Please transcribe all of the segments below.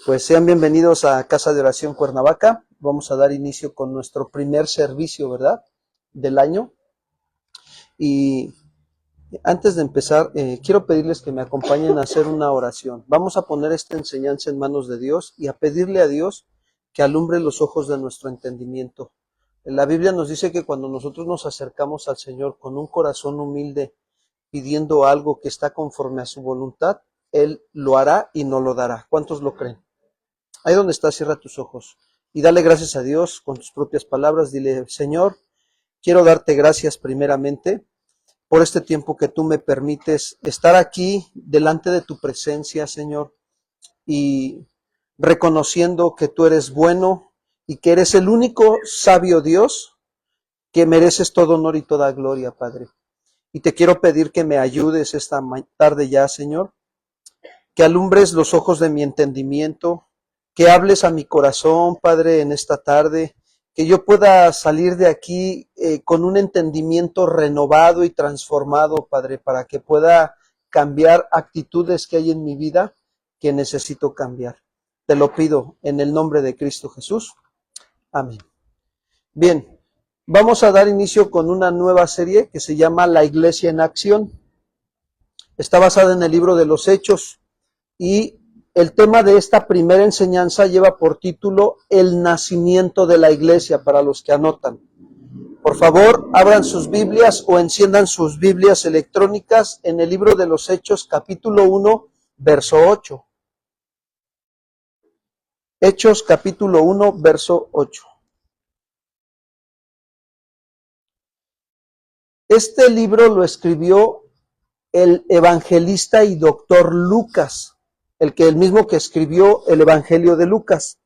Pues sean bienvenidos a Casa de Oración Cuernavaca. Vamos a dar inicio con nuestro primer servicio, ¿verdad? Del año. Y antes de empezar, quiero pedirles que me acompañen a hacer una oración. Vamos a poner esta enseñanza en manos de Dios y a pedirle a Dios que alumbre los ojos de nuestro entendimiento. La Biblia nos dice que cuando nosotros nos acercamos al Señor con un corazón humilde, pidiendo algo que está conforme a su voluntad, Él lo hará y no lo dará. ¿Cuántos lo creen? Ahí donde estás, cierra tus ojos y dale gracias a Dios con tus propias palabras. Dile: Señor, quiero darte gracias primeramente por este tiempo que tú me permites estar aquí delante de tu presencia, Señor, y reconociendo que tú eres bueno y que eres el único sabio Dios, que mereces todo honor y toda gloria, Padre. Y te quiero pedir que me ayudes esta tarde ya, Señor, que alumbres los ojos de mi entendimiento, que hables a mi corazón, Padre, en esta tarde, que yo pueda salir de aquí con un entendimiento renovado y transformado, Padre, para que pueda cambiar actitudes que hay en mi vida que necesito cambiar. Te lo pido en el nombre de Cristo Jesús. Amén. Bien, vamos a dar inicio con una nueva serie que se llama La Iglesia en Acción. Está basada en el libro de los Hechos y el tema de esta primera enseñanza lleva por título El nacimiento de la iglesia, para los que anotan. Por favor, abran sus Biblias o enciendan sus Biblias electrónicas en el libro de los Hechos, capítulo 1, verso 8. Hechos, capítulo 1, verso 8. Este libro lo escribió el evangelista y doctor Lucas, el mismo que escribió el Evangelio de Lucas.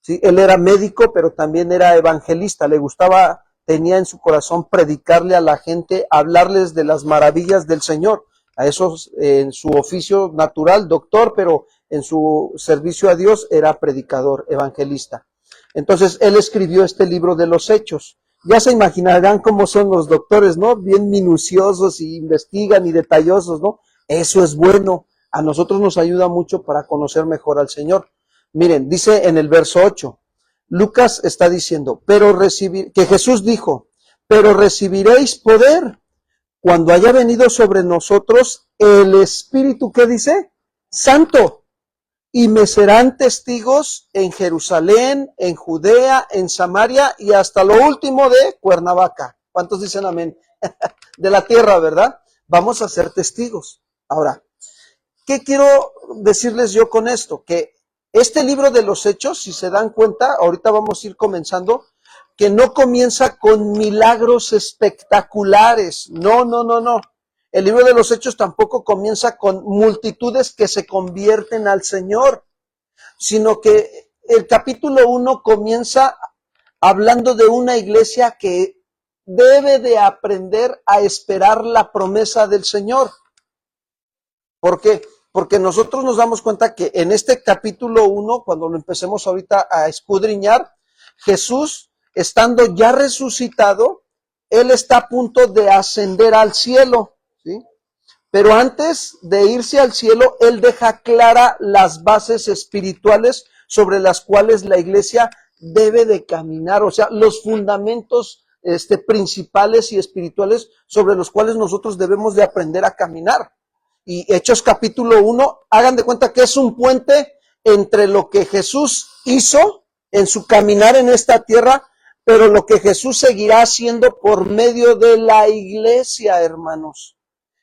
¿Sí? Él era médico, pero también era evangelista. Le gustaba, tenía en su corazón predicarle a la gente, hablarles de las maravillas del Señor. A esos, en su oficio natural, doctor, pero en su servicio a Dios era predicador, evangelista. Entonces, él escribió este libro de los Hechos. Ya se imaginarán cómo son los doctores, ¿no? Bien minuciosos y investigan y detallosos, ¿no? Eso es bueno. A nosotros nos ayuda mucho para conocer mejor al Señor. Miren, dice en el verso 8, Lucas está diciendo, que Jesús dijo, pero recibiréis poder cuando haya venido sobre nosotros el Espíritu, ¿qué dice? Santo, y me serán testigos en Jerusalén, en Judea, en Samaria y hasta lo último de Cuernavaca. ¿Cuántos dicen amén? De la tierra, ¿verdad? Vamos a ser testigos. Ahora, ¿qué quiero decirles yo con esto? Que este libro de los Hechos, si se dan cuenta, ahorita vamos a ir comenzando, que no comienza con milagros espectaculares. No. El libro de los Hechos tampoco comienza con multitudes que se convierten al Señor, sino que el capítulo 1 comienza hablando de una iglesia que debe de aprender a esperar la promesa del Señor. ¿Por qué? Porque nosotros nos damos cuenta que en este capítulo 1, cuando lo empecemos ahorita a escudriñar, Jesús, estando ya resucitado, Él está a punto de ascender al cielo, ¿sí? Pero antes de irse al cielo, Él deja clara las bases espirituales sobre las cuales la iglesia debe de caminar, o sea, los fundamentos principales y espirituales sobre los cuales nosotros debemos de aprender a caminar. Y Hechos capítulo 1, hagan de cuenta que es un puente entre lo que Jesús hizo en su caminar en esta tierra, pero lo que Jesús seguirá haciendo por medio de la iglesia, hermanos.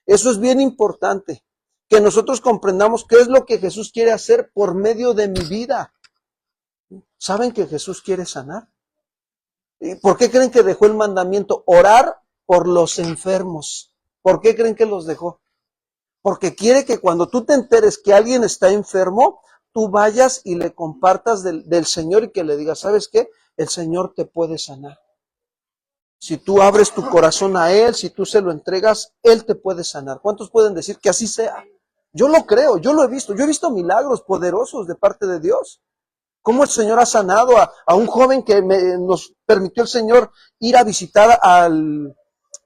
Eso es bien importante, que nosotros comprendamos qué es lo que Jesús quiere hacer por medio de mi vida. ¿Saben que Jesús quiere sanar? ¿Y por qué creen que dejó el mandamiento? Orar por los enfermos. ¿Por qué creen que los dejó? Porque quiere que cuando tú te enteres que alguien está enfermo, tú vayas y le compartas del Señor y que le digas, ¿sabes qué? El Señor te puede sanar. Si tú abres tu corazón a Él, si tú se lo entregas, Él te puede sanar. ¿Cuántos pueden decir que así sea? Yo lo creo, yo lo he visto. Yo he visto milagros poderosos de parte de Dios. Cómo el Señor ha sanado a un joven que nos permitió el Señor ir a visitar al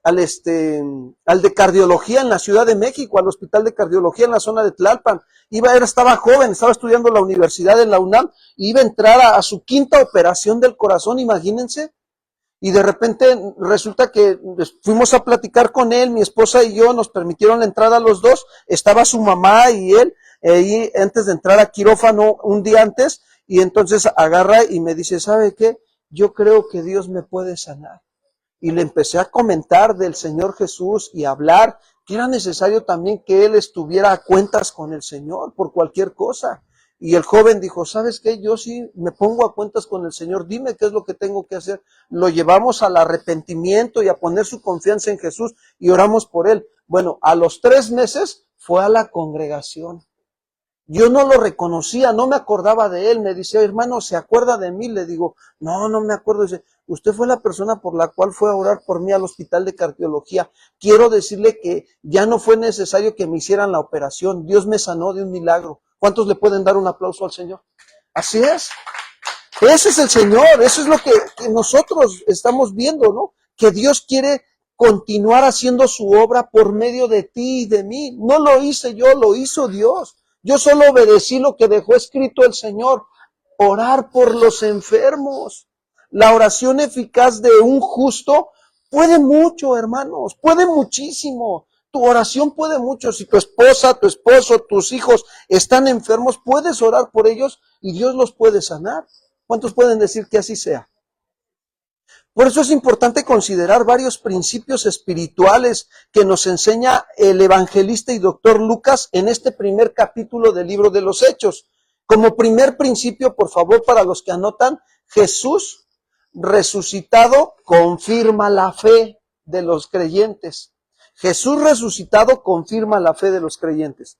al de cardiología en la Ciudad de México, al hospital de cardiología en la zona de Tlalpan. Estaba joven, estaba estudiando en la universidad en la UNAM, y iba a entrar a su quinta operación del corazón, imagínense. Y de repente resulta que fuimos a platicar con él, mi esposa y yo, nos permitieron la entrada a los dos, estaba su mamá y él, ahí antes de entrar a quirófano un día antes, y entonces agarra y me dice, ¿sabe qué? Yo creo que Dios me puede sanar. Y le empecé a comentar del Señor Jesús y a hablar que era necesario también que él estuviera a cuentas con el Señor por cualquier cosa. Y el joven dijo, ¿sabes qué? Yo sí me pongo a cuentas con el Señor, dime qué es lo que tengo que hacer. Lo llevamos al arrepentimiento y a poner su confianza en Jesús y oramos por él. Bueno, a los 3 meses fue a la congregación. Yo no lo reconocía, no me acordaba de él. Me dice, hermano, ¿se acuerda de mí? Le digo, no me acuerdo. Dice, usted fue la persona por la cual fue a orar por mí al hospital de cardiología. Quiero decirle que ya no fue necesario que me hicieran la operación. Dios me sanó de un milagro. ¿Cuántos le pueden dar un aplauso al Señor? Así es. Ese es el Señor. Eso es lo que nosotros estamos viendo, ¿no? Que Dios quiere continuar haciendo su obra por medio de ti y de mí. No lo hice yo, lo hizo Dios. Yo solo obedecí lo que dejó escrito el Señor. Orar por los enfermos. La oración eficaz de un justo puede mucho, hermanos. Puede muchísimo. Tu oración puede mucho. Si tu esposa, tu esposo, tus hijos están enfermos, puedes orar por ellos y Dios los puede sanar. ¿Cuántos pueden decir que así sea? Por eso es importante considerar varios principios espirituales que nos enseña el evangelista y doctor Lucas en este primer capítulo del libro de los Hechos. Como primer principio, por favor, para los que anotan, Jesús resucitado confirma la fe de los creyentes. Jesús resucitado confirma la fe de los creyentes.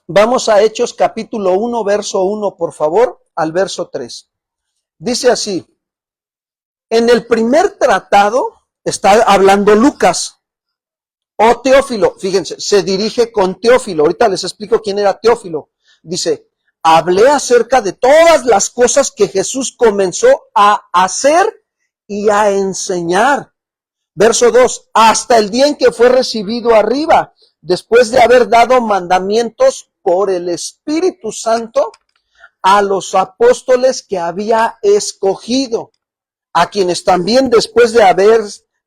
Vamos a Hechos capítulo 1, verso 1, por favor, al verso 3. Dice así, en el primer tratado está hablando Lucas, o Teófilo, fíjense, se dirige con Teófilo, ahorita les explico quién era Teófilo. Dice, hablé acerca de todas las cosas que Jesús comenzó a hacer y a enseñar. Verso 2, hasta el día en que fue recibido arriba, después de haber dado mandamientos por el Espíritu Santo a los apóstoles que había escogido, a quienes también después de haber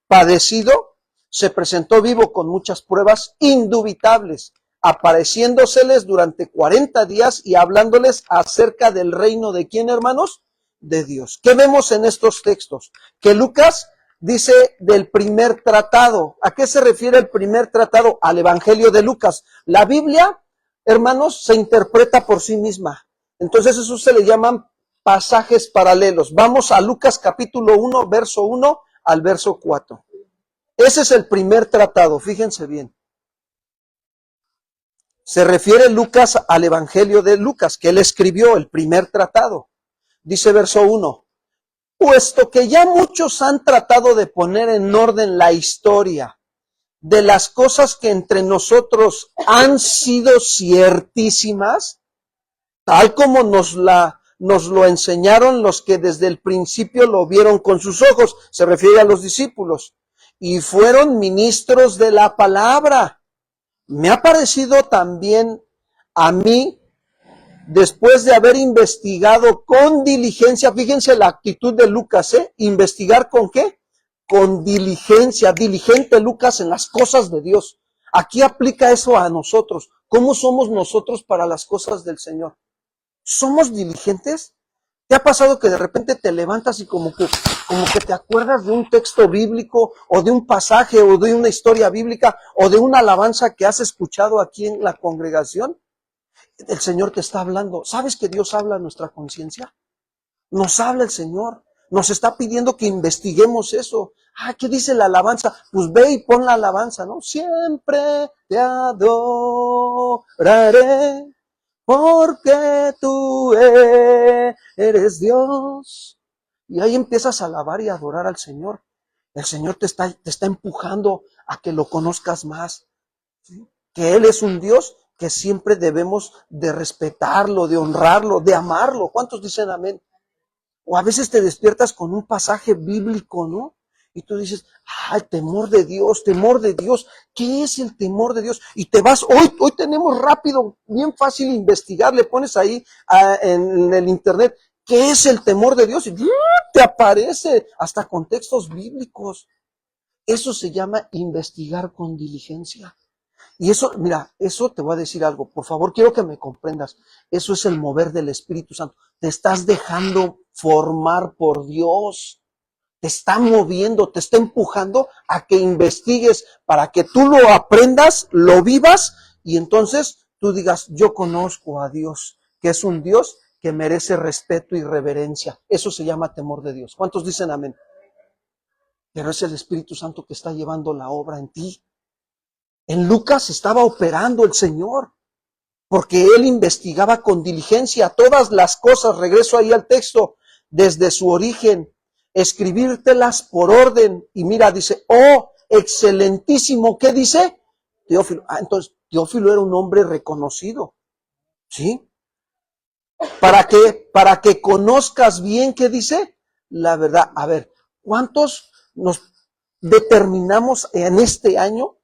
padecido, se presentó vivo con muchas pruebas indubitables, apareciéndoseles durante 40 días y hablándoles acerca del reino de ¿quién, hermanos? De Dios. ¿Qué vemos en estos textos? Que Lucas dice del primer tratado. ¿A qué se refiere el primer tratado? Al Evangelio de Lucas. La Biblia, hermanos, se interpreta por sí misma. Entonces eso se le llaman pasajes paralelos. Vamos a Lucas capítulo 1, verso 1 al verso 4. Ese es el primer tratado, fíjense bien. Se refiere Lucas al Evangelio de Lucas, que él escribió el primer tratado. Dice verso 1, puesto que ya muchos han tratado de poner en orden la historia de las cosas que entre nosotros han sido ciertísimas, tal como nos lo enseñaron los que desde el principio lo vieron con sus ojos, se refiere a los discípulos, y fueron ministros de la palabra. Me ha parecido también a mí, después de haber investigado con diligencia, fíjense la actitud de Lucas, investigar con qué, con diligencia, diligente Lucas en las cosas de Dios. Aquí aplica eso a nosotros. ¿Cómo somos nosotros para las cosas del Señor? ¿Somos diligentes? ¿Te ha pasado que de repente te levantas y como que te acuerdas de un texto bíblico o de un pasaje o de una historia bíblica o de una alabanza que has escuchado aquí en la congregación? El Señor te está hablando. ¿Sabes que Dios habla a nuestra conciencia? Nos habla el Señor. Nos está pidiendo que investiguemos eso. ¿Qué dice la alabanza? Pues ve y pon la alabanza, ¿no? Siempre te adoraré, porque tú eres Dios. Y ahí empiezas a alabar y a adorar al Señor. El Señor te está empujando a que lo conozcas más, ¿sí? Que Él es un Dios que siempre debemos de respetarlo, de honrarlo, de amarlo. ¿Cuántos dicen amén? O a veces te despiertas con un pasaje bíblico, ¿no? Y tú dices, ay, temor de Dios, temor de Dios. ¿Qué es el temor de Dios? Y te vas, hoy tenemos rápido, bien fácil investigar, le pones ahí en el internet, ¿qué es el temor de Dios? Y te aparece hasta contextos bíblicos. Eso se llama investigar con diligencia. Y eso, mira, eso te voy a decir algo, por favor, quiero que me comprendas. Eso es el mover del Espíritu Santo. Te estás dejando formar por Dios. Te está moviendo, te está empujando a que investigues para que tú lo aprendas, lo vivas y entonces tú digas, yo conozco a Dios, que es un Dios que merece respeto y reverencia. Eso se llama temor de Dios. ¿Cuántos dicen amén? Pero es el Espíritu Santo que está llevando la obra en ti. En Lucas estaba operando el Señor, porque él investigaba con diligencia todas las cosas, regreso ahí al texto, desde su origen, escribírtelas por orden. Y mira, dice, oh, excelentísimo, ¿qué dice? Teófilo. Entonces, Teófilo era un hombre reconocido, ¿sí? Para que conozcas bien, ¿qué dice? La verdad. A ver, ¿cuántos nos determinamos en este año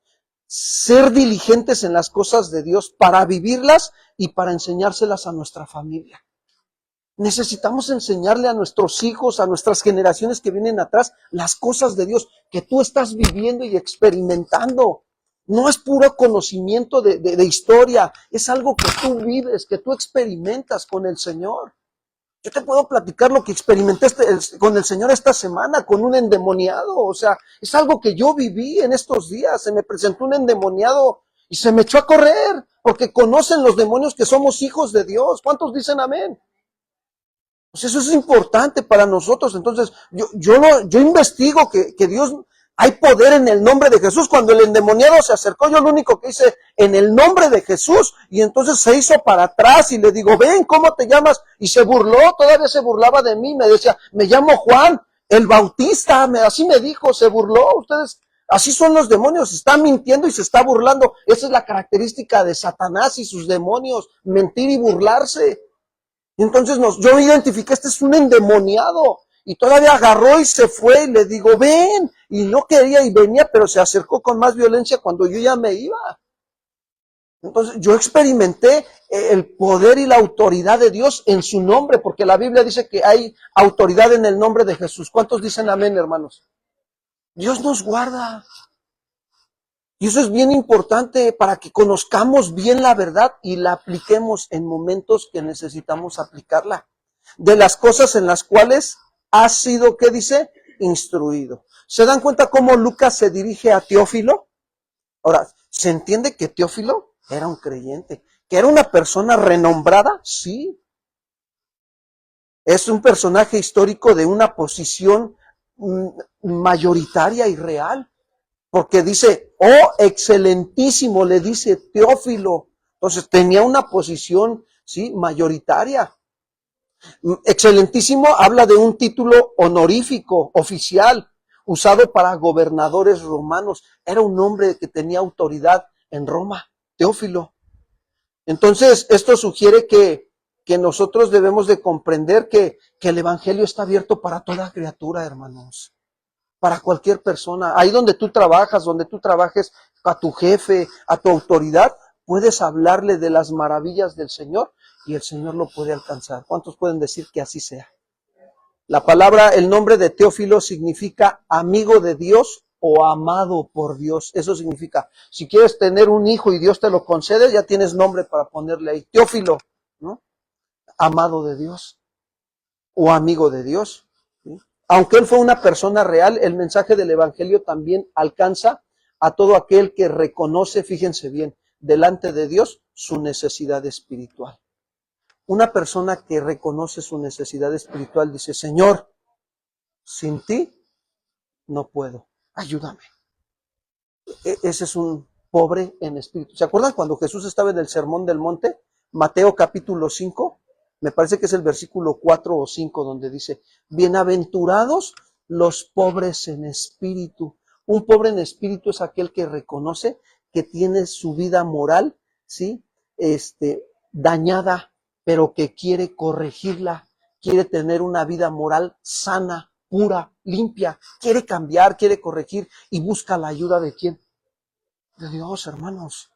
ser diligentes en las cosas de Dios para vivirlas y para enseñárselas a nuestra familia? Necesitamos enseñarle a nuestros hijos, a nuestras generaciones que vienen atrás, las cosas de Dios que tú estás viviendo y experimentando. No es puro conocimiento de historia, es algo que tú vives, que tú experimentas con el Señor. Yo te puedo platicar lo que experimenté con el Señor esta semana, con un endemoniado. O sea, es algo que yo viví en estos días. Se me presentó un endemoniado y se me echó a correr, porque conocen los demonios que somos hijos de Dios. ¿Cuántos dicen amén? Pues eso es importante para nosotros. Entonces, yo investigo que Dios, hay poder en el nombre de Jesús. Cuando el endemoniado se acercó, yo lo único que hice, en el nombre de Jesús, y entonces se hizo para atrás y le digo, ven, ¿cómo te llamas? Y se burló, todavía se burlaba de mí, me decía, me llamo Juan, el Bautista, así me dijo, se burló. Ustedes, así son los demonios, está mintiendo y se está burlando. Esa es la característica de Satanás y sus demonios, mentir y burlarse. Y entonces yo identifiqué, este es un endemoniado. Y todavía agarró y se fue y le digo, ven. Y no quería y venía, pero se acercó con más violencia cuando yo ya me iba. Entonces yo experimenté el poder y la autoridad de Dios en su nombre, porque la Biblia dice que hay autoridad en el nombre de Jesús. ¿Cuántos dicen amén, hermanos? Dios nos guarda. Y eso es bien importante para que conozcamos bien la verdad y la apliquemos en momentos que necesitamos aplicarla. De las cosas en las cuales ha sido, ¿qué dice? Instruido. ¿Se dan cuenta cómo Lucas se dirige a Teófilo? Ahora, ¿se entiende que Teófilo era un creyente? ¿Que era una persona renombrada? Sí. Es un personaje histórico de una posición mayoritaria y real. Porque dice, oh, excelentísimo, le dice Teófilo. Entonces tenía una posición, sí, mayoritaria. Excelentísimo habla de un título honorífico, oficial, usado para gobernadores romanos. Era un hombre que tenía autoridad en Roma, Teófilo. Entonces, esto sugiere que nosotros debemos de comprender que el evangelio está abierto para toda criatura, hermanos. Para cualquier persona. Ahí donde tú trabajes a tu jefe, a tu autoridad, puedes hablarle de las maravillas del Señor y el Señor lo puede alcanzar. ¿Cuántos pueden decir que así sea? La palabra, el nombre de Teófilo significa amigo de Dios o amado por Dios. Eso significa, si quieres tener un hijo y Dios te lo concede, ya tienes nombre para ponerle ahí. Teófilo, ¿no? Amado de Dios o amigo de Dios. Aunque él fue una persona real, el mensaje del evangelio también alcanza a todo aquel que reconoce, fíjense bien, delante de Dios su necesidad espiritual. Una persona que reconoce su necesidad espiritual dice, Señor, sin ti no puedo, ayúdame. Ese es un pobre en espíritu. ¿Se acuerdan cuando Jesús estaba en el Sermón del Monte? Mateo capítulo 5. Me parece que es el versículo 4 o 5 donde dice, bienaventurados los pobres en espíritu. Un pobre en espíritu es aquel que reconoce que tiene su vida moral, ¿sí? Dañada, pero que quiere corregirla, quiere tener una vida moral sana, pura, limpia, quiere cambiar, quiere corregir y busca la ayuda de ¿quién? De Dios, hermanos.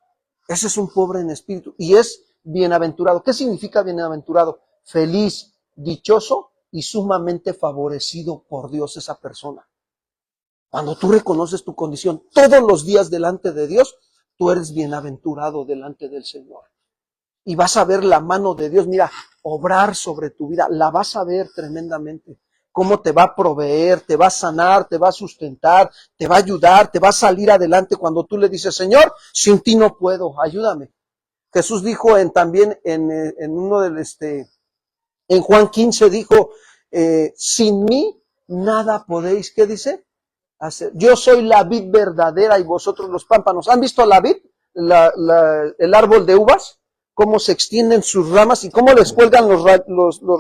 Ese es un pobre en espíritu y es bienaventurado. ¿Qué significa bienaventurado? Feliz, dichoso y sumamente favorecido por Dios esa persona. Cuando tú reconoces tu condición todos los días delante de Dios, tú eres bienaventurado delante del Señor. Y vas a ver la mano de Dios, mira, obrar sobre tu vida, la vas a ver tremendamente. Cómo te va a proveer, te va a sanar, te va a sustentar, te va a ayudar, te va a salir adelante cuando tú le dices, Señor, sin ti no puedo, ayúdame. Jesús dijo también en uno en Juan 15 dijo, sin mí nada podéis, ¿qué dice? Hacer. Yo soy la vid verdadera y vosotros los pámpanos. ¿Han visto la vid? El árbol de uvas, cómo se extienden sus ramas y cómo les cuelgan los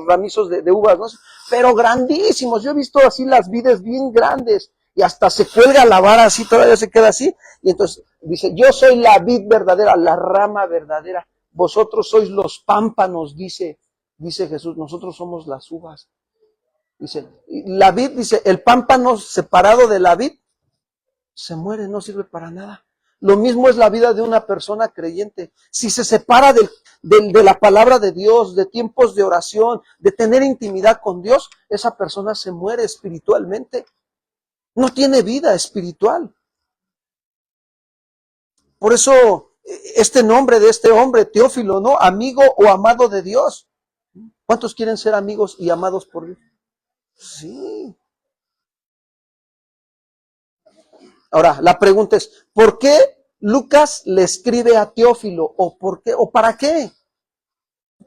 ramizos de uvas, ¿no? Pero grandísimos. Yo he visto así las vides bien grandes y hasta se cuelga la vara así, todavía se queda así. Y entonces dice, yo soy la vid verdadera, la rama verdadera. Vosotros sois los pámpanos, dice Jesús. Nosotros somos las uvas. Dice, la vid, dice, el pámpano separado de la vid se muere, no sirve para nada. Lo mismo es la vida de una persona creyente. Si se separa de la palabra de Dios, de tiempos de oración, de tener intimidad con Dios, esa persona se muere espiritualmente. No tiene vida espiritual. Por eso, este nombre de este hombre, Teófilo, ¿no? Amigo o amado de Dios. ¿Cuántos quieren ser amigos y amados por Dios? Sí. Ahora, la pregunta es, ¿por qué Lucas le escribe a Teófilo? ¿O por qué? ¿O para qué?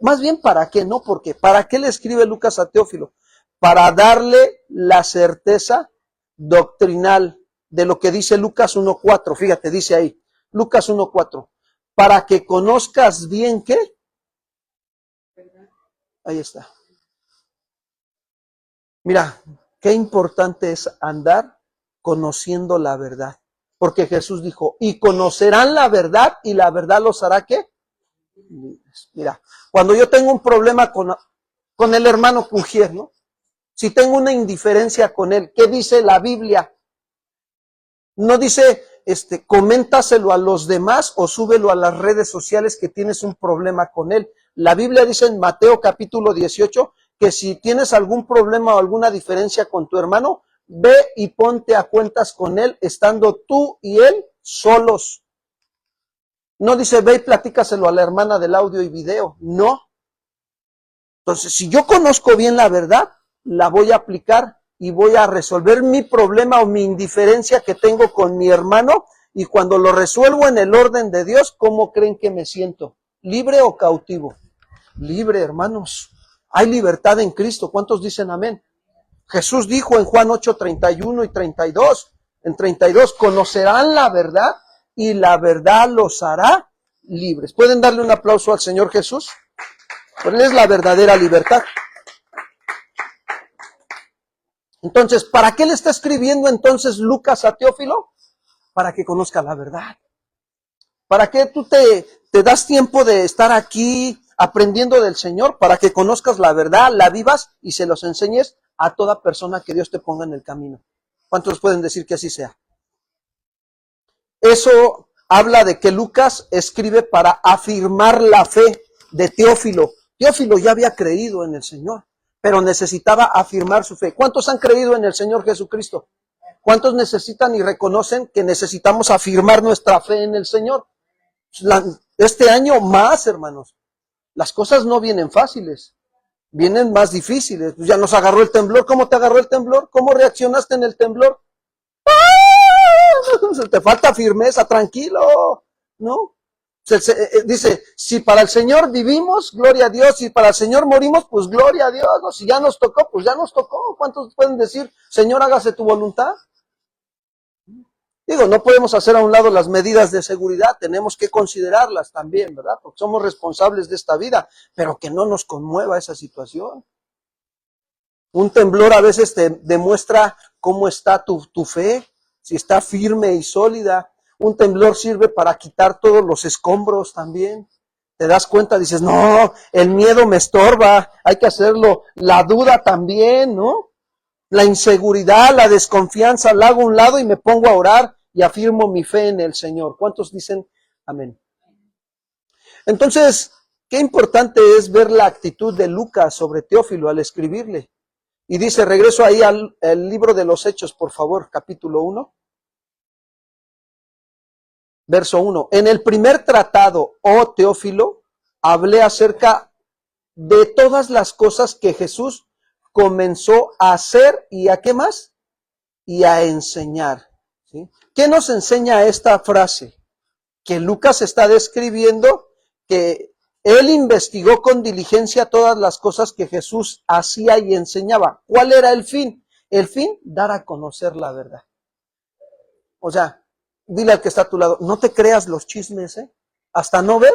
Más bien, ¿para qué? No, ¿por qué? ¿Para qué le escribe Lucas a Teófilo? Para darle la certeza doctrinal de lo que dice Lucas 1.4. Fíjate, dice ahí, Lucas 1.4. Para que conozcas bien, ¿qué? Ahí está. Mira, qué importante es andar conociendo la verdad. Porque Jesús dijo, y conocerán la verdad y la verdad los hará ¿qué? Mira, cuando yo tengo un problema con el hermano Cujier, ¿no? Si tengo una indiferencia con él, ¿qué dice la Biblia? No dice, coméntaselo a los demás o súbelo a las redes sociales que tienes un problema con él. La Biblia dice en Mateo capítulo 18 que si tienes algún problema o alguna diferencia con tu hermano, ve y ponte a cuentas con él, estando tú y él solos. No dice, ve y platícaselo a la hermana del audio y video. No. Entonces, si yo conozco bien la verdad, la voy a aplicar y voy a resolver mi problema o mi indiferencia que tengo con mi hermano. Y cuando lo resuelvo en el orden de Dios, ¿cómo creen que me siento? ¿Libre o cautivo? Libre, hermanos. Hay libertad en Cristo. ¿Cuántos dicen amén? Jesús dijo en Juan 8, 31 y 32, en 32, conocerán la verdad y la verdad los hará libres. ¿Pueden darle un aplauso al Señor Jesús? Porque Él es la verdadera libertad. Entonces, ¿para qué le está escribiendo entonces Lucas a Teófilo? Para que conozca la verdad. ¿Para qué tú te das tiempo de estar aquí aprendiendo del Señor? Para que conozcas la verdad, la vivas y se los enseñes a toda persona que Dios te ponga en el camino. ¿Cuántos pueden decir que así sea? Eso habla de que Lucas escribe para afirmar la fe de Teófilo. Teófilo ya había creído en el Señor, pero necesitaba afirmar su fe. ¿Cuántos han creído en el Señor Jesucristo? ¿Cuántos necesitan y reconocen que necesitamos afirmar nuestra fe en el Señor? Este año más, hermanos. Las cosas no vienen fáciles, vienen más difíciles. Ya nos agarró el temblor. ¿Cómo te agarró el temblor? ¿Cómo reaccionaste en el temblor? Te falta firmeza, tranquilo, ¿no? Dice, si para el Señor vivimos, gloria a Dios, si para el Señor morimos, pues gloria a Dios, ¿no? Si ya nos tocó, pues ya nos tocó. ¿Cuántos pueden decir, Señor, hágase tu voluntad? Digo, no podemos hacer a un lado las medidas de seguridad, tenemos que considerarlas también, ¿verdad? Porque somos responsables de esta vida, pero que no nos conmueva esa situación. Un temblor a veces te demuestra cómo está tu fe, si está firme y sólida. Un temblor sirve para quitar todos los escombros también. Te das cuenta, dices, no, el miedo me estorba, hay que hacerlo. La duda también, ¿no? La inseguridad, la desconfianza, la hago a un lado y me pongo a orar y afirmo mi fe en el Señor. ¿Cuántos dicen amén? Entonces, qué importante es ver la actitud de Lucas sobre Teófilo al escribirle. Y dice, regreso ahí al libro de los Hechos, por favor, capítulo 1, verso 1. En el primer tratado, oh Teófilo, hablé acerca de todas las cosas que Jesús comenzó a hacer y a qué más? Y a enseñar. ¿Sí? ¿Qué nos enseña esta frase? Que Lucas está describiendo que él investigó con diligencia todas las cosas que Jesús hacía y enseñaba. ¿Cuál era el fin? El fin, dar a conocer la verdad. O sea, dile al que está a tu lado, no te creas los chismes, ¿eh? Hasta no ver.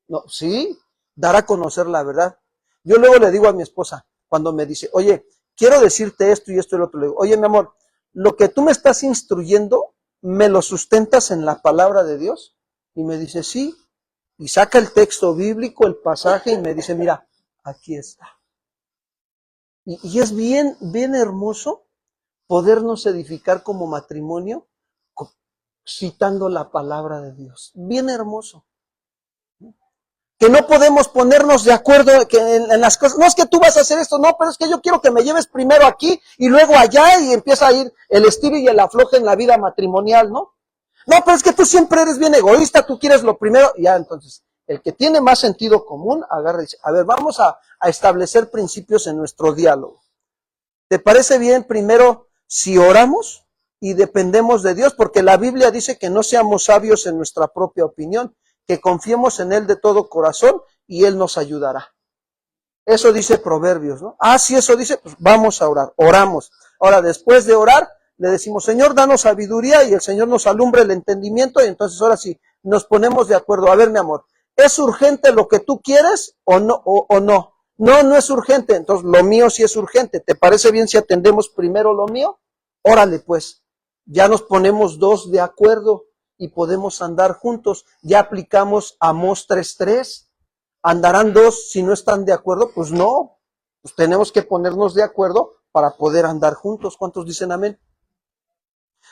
No, sí, dar a conocer la verdad. Yo luego le digo a mi esposa, cuando me dice, oye, quiero decirte esto y esto y lo otro, le digo, oye, mi amor, lo que tú me estás instruyendo, ¿me lo sustentas en la palabra de Dios? Y me dice, sí. Y saca el texto bíblico, el pasaje, y me dice, mira, aquí está. Y es bien, bien hermoso podernos edificar como matrimonio citando la palabra de Dios. Bien hermoso. Que no podemos ponernos de acuerdo que en las cosas. No es que tú vas a hacer esto, no, pero es que yo quiero que me lleves primero aquí y luego allá y empieza a ir el estilo y el afloje en la vida matrimonial, ¿no? No, pero es que tú siempre eres bien egoísta, tú quieres lo primero. Ya, entonces, el que tiene más sentido común, agarra y dice, a ver, vamos a establecer principios en nuestro diálogo. ¿Te parece bien primero si oramos y dependemos de Dios? Porque la Biblia dice que no seamos sabios en nuestra propia opinión, que confiemos en Él de todo corazón y Él nos ayudará. Eso dice Proverbios, ¿no? Ah, sí, eso dice, pues vamos a orar, oramos. Ahora, después de orar, le decimos, Señor, danos sabiduría y el Señor nos alumbre el entendimiento y entonces ahora sí, nos ponemos de acuerdo. A ver, mi amor, ¿es urgente lo que tú quieres o no? O no? No, no es urgente, entonces lo mío sí es urgente. ¿Te parece bien si atendemos primero lo mío? Órale, pues, ya nos ponemos dos de acuerdo y podemos andar juntos. Ya aplicamos Amós 3:3. ¿Andarán dos si no están de acuerdo? Pues no, pues tenemos que ponernos de acuerdo para poder andar juntos. ¿Cuántos dicen amén?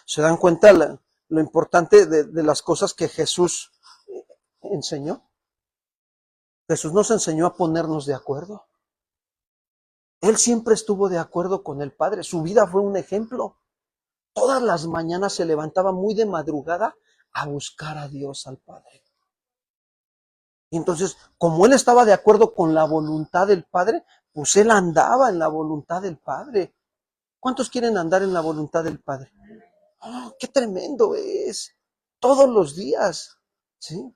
¿Se dan cuenta lo importante de las cosas que Jesús enseñó? Jesús nos enseñó a ponernos de acuerdo. Él siempre estuvo de acuerdo con el Padre. Su vida fue un ejemplo. Todas las mañanas se levantaba muy de madrugada a buscar a Dios, al Padre. Y entonces, como él estaba de acuerdo con la voluntad del Padre, pues él andaba en la voluntad del Padre. ¿Cuántos quieren andar en la voluntad del Padre? ¡Oh, qué tremendo es! Todos los días, ¿sí?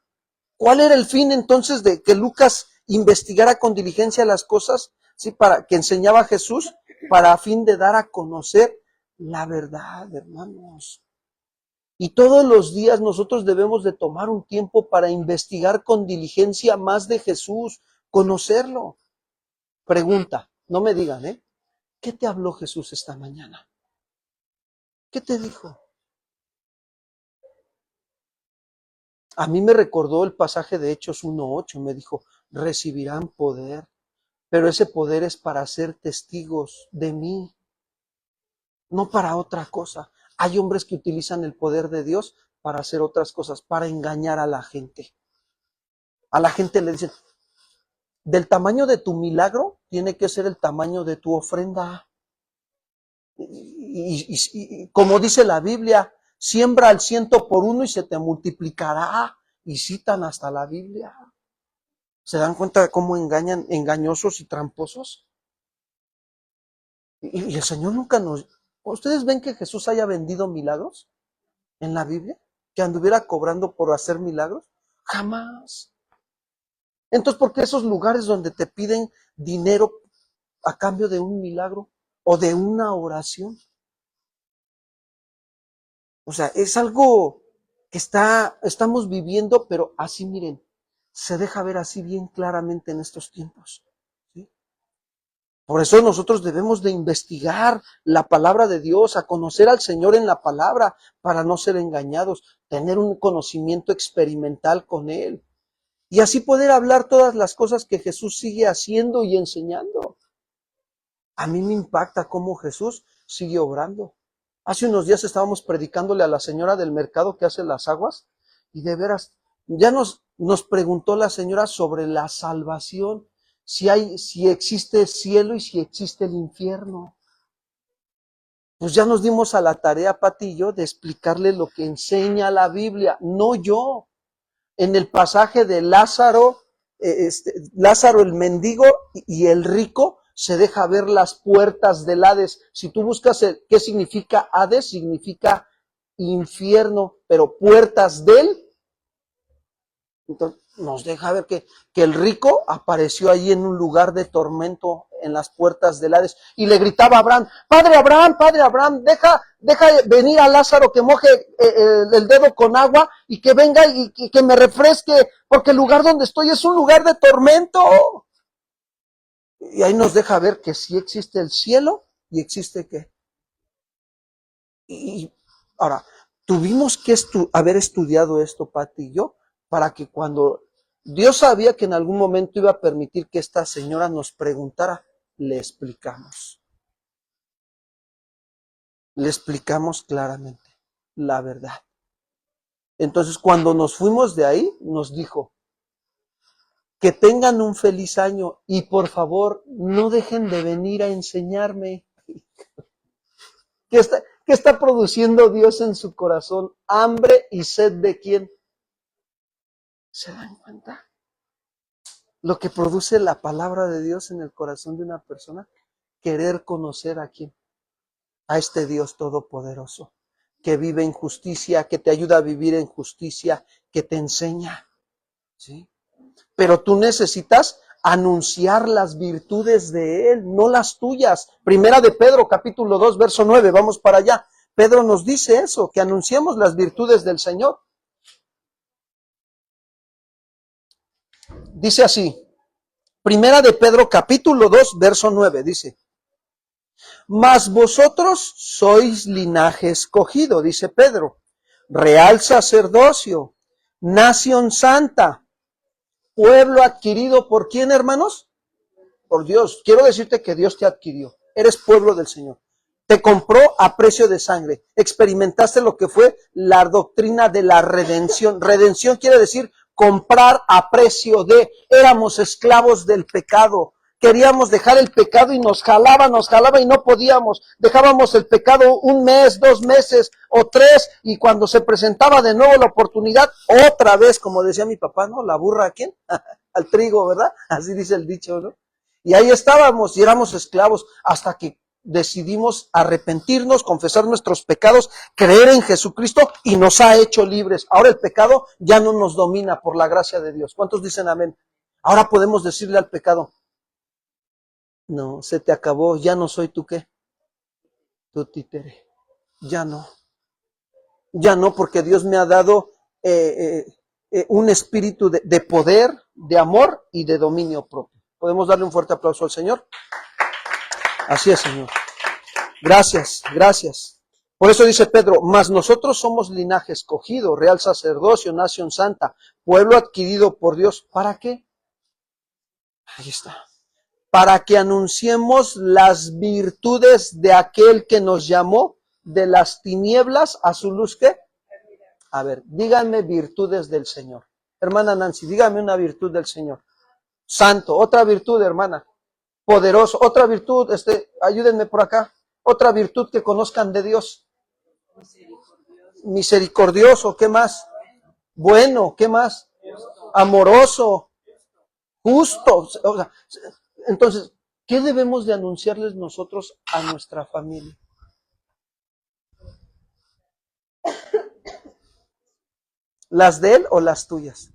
¿Cuál era el fin entonces de que Lucas investigara con diligencia las cosas, sí, para que enseñaba a Jesús, para a fin de dar a conocer la verdad, hermanos? Y todos los días nosotros debemos de tomar un tiempo para investigar con diligencia más de Jesús, conocerlo. Pregunta, no me digan, ¿eh? ¿Qué te habló Jesús esta mañana? ¿Qué te dijo? A mí me recordó el pasaje de Hechos 1:8, me dijo, recibirán poder, pero ese poder es para ser testigos de mí, no para otra cosa. Hay hombres que utilizan el poder de Dios para hacer otras cosas, para engañar a la gente. A la gente le dicen, del tamaño de tu milagro tiene que ser el tamaño de tu ofrenda. Y como dice la Biblia, siembra al 100 por 1 y se te multiplicará. Y citan hasta la Biblia. ¿Se dan cuenta de cómo engañan, engañosos y tramposos? Y el Señor nunca nos... ¿Ustedes ven que Jesús haya vendido milagros en la Biblia? ¿Que anduviera cobrando por hacer milagros? Jamás. Entonces, ¿por qué esos lugares donde te piden dinero a cambio de un milagro o de una oración? O sea, es algo que estamos viviendo, pero así miren, se deja ver así bien claramente en estos tiempos. ¿Sí? Por eso nosotros debemos de investigar la palabra de Dios, a conocer al Señor en la palabra, para no ser engañados, tener un conocimiento experimental con Él. Y así poder hablar todas las cosas que Jesús sigue haciendo y enseñando. A mí me impacta cómo Jesús sigue obrando. Hace unos días estábamos predicándole a la señora del mercado que hace las aguas y de veras, ya nos preguntó la señora sobre la salvación, si existe cielo y si existe el infierno. Pues ya nos dimos a la tarea, Pati y yo, de explicarle lo que enseña la Biblia, no yo. En el pasaje de Lázaro, Lázaro el mendigo y el rico, se deja ver las puertas del Hades. Si tú buscas qué significa Hades, significa infierno, pero puertas del. Entonces, nos deja ver que el rico apareció ahí en un lugar de tormento en las puertas del Hades y le gritaba a Abraham, Padre Abraham, deja venir a Lázaro que moje el dedo con agua y que venga y que me refresque, porque el lugar donde estoy es un lugar de tormento. Y ahí nos deja ver que sí existe el cielo y existe qué. Y ahora, tuvimos que haber estudiado esto, Pati y yo, para que cuando Dios sabía que en algún momento iba a permitir que esta señora nos preguntara, le explicamos. Le explicamos claramente la verdad. Entonces, cuando nos fuimos de ahí, nos dijo, que tengan un feliz año y por favor, no dejen de venir a enseñarme. ¿Qué está produciendo Dios en su corazón? ¿Hambre y sed de quién? ¿Se dan cuenta? Lo que produce la palabra de Dios en el corazón de una persona, querer conocer a quién, a este Dios todopoderoso, que vive en justicia, que te ayuda a vivir en justicia, que te enseña, ¿sí? Pero tú necesitas anunciar las virtudes de Él, no las tuyas. Primera de Pedro, capítulo 2, verso 9, vamos para allá. Pedro nos dice eso, que anunciemos las virtudes del Señor. Dice así, Primera de Pedro, capítulo 2, verso 9, dice, mas vosotros sois linaje escogido, dice Pedro, real sacerdocio, nación santa, pueblo adquirido ¿por quién, hermanos? Por Dios. Quiero decirte que Dios te adquirió. Eres pueblo del Señor. Te compró a precio de sangre. Experimentaste lo que fue la doctrina de la redención. Redención quiere decir comprar a precio de. Éramos esclavos del pecado. Queríamos dejar el pecado y nos jalaba y no podíamos. Dejábamos el pecado un mes, 2 meses o 3 y cuando se presentaba de nuevo la oportunidad, otra vez, como decía mi papá, ¿no? ¿La burra a quién? Al trigo, ¿verdad? Así dice el dicho, ¿no? Y ahí estábamos y éramos esclavos hasta que decidimos arrepentirnos, confesar nuestros pecados, creer en Jesucristo y nos ha hecho libres. Ahora el pecado ya no nos domina por la gracia de Dios. ¿Cuántos dicen amén? Ahora podemos decirle al pecado, no, se te acabó, ya no soy tú qué, tu títere. Ya no, porque Dios me ha dado un espíritu de poder, de amor y de dominio propio. ¿Podemos darle un fuerte aplauso al Señor? Así es, Señor. Gracias, gracias. Por eso dice Pedro, mas nosotros somos linaje escogido, real sacerdocio, nación santa, pueblo adquirido por Dios. ¿Para qué? Ahí está. Para que anunciemos las virtudes de aquel que nos llamó de las tinieblas a su luz. ¿Qué? A ver, díganme virtudes del Señor. Hermana Nancy, dígame una virtud del Señor. Santo, otra virtud, hermana. Poderoso, otra virtud, ayúdenme por acá. Otra virtud que conozcan de Dios. Misericordioso, ¿qué más? Bueno, ¿qué más? Amoroso, justo. O sea, entonces, ¿qué debemos de anunciarles nosotros a nuestra familia? ¿Las de él o las tuyas?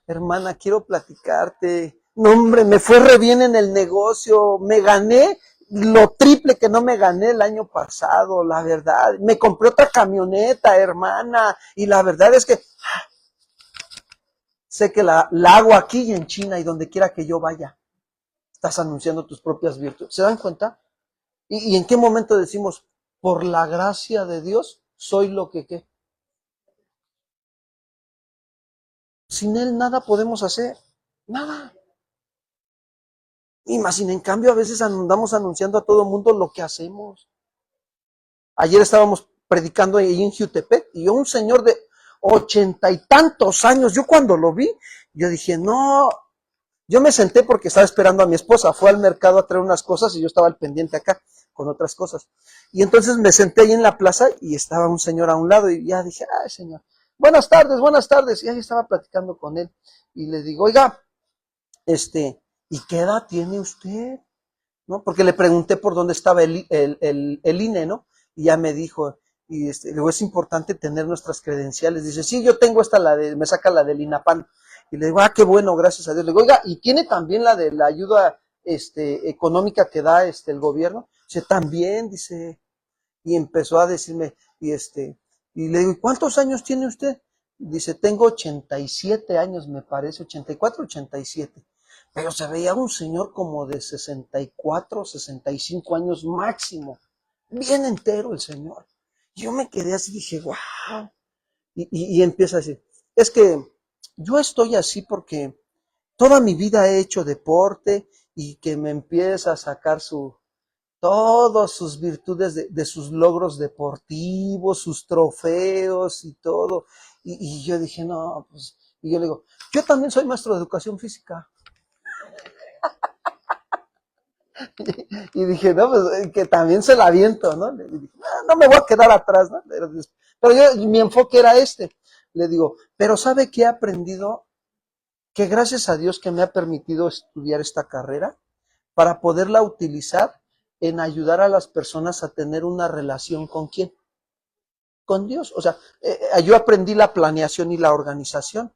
Hermana, quiero platicarte. No, hombre, me fue re bien en el negocio. Me gané lo triple que no me gané el año pasado, la verdad. Me compré otra camioneta, hermana. Y la verdad es que sé que la hago aquí y en China y donde quiera que yo vaya. Estás anunciando tus propias virtudes. ¿Se dan cuenta? ¿Y en qué momento decimos, por la gracia de Dios, soy lo que qué? Sin Él nada podemos hacer. Nada. Y más sin en cambio a veces andamos anunciando a todo el mundo lo que hacemos. Ayer estábamos predicando ahí en Jutepec y un señor de 80 y tantos años, yo cuando lo vi, yo dije, no, yo me senté porque estaba esperando a mi esposa, fue al mercado a traer unas cosas y yo estaba al pendiente acá con otras cosas. Y entonces me senté ahí en la plaza y estaba un señor a un lado y ya dije, ay señor, buenas tardes. Y ahí estaba platicando con él y le digo, oiga, ¿y qué edad tiene usted? ¿No? Porque le pregunté por dónde estaba el INE, ¿no? Y ya me dijo, luego es importante tener nuestras credenciales. Dice, sí, yo tengo esta, me saca la del INAPAN. Y le digo, qué bueno, gracias a Dios. Le digo, oiga, ¿y tiene también la de la ayuda económica que da el gobierno? Dice, también, dice, y empezó a decirme, y le digo, ¿cuántos años tiene usted? Dice, tengo 87 años, me parece, 84, 87. Pero se veía un señor como de 64, 65 años máximo. Bien entero el señor. Yo me quedé así, dije, wow. Y empieza a decir, es que yo estoy así porque toda mi vida he hecho deporte y que me empieza a sacar todas sus virtudes de sus logros deportivos, sus trofeos y todo. Y yo dije, no, pues, y yo le digo, yo también soy maestro de educación física. Y dije, no, pues que también se la aviento, ¿no? Le dije, no me voy a quedar atrás, ¿no? Pero yo, mi enfoque era este. Le digo, pero ¿sabe qué he aprendido? Que gracias a Dios que me ha permitido estudiar esta carrera para poderla utilizar en ayudar a las personas a tener una relación con quién, con Dios. O sea, yo aprendí la planeación y la organización.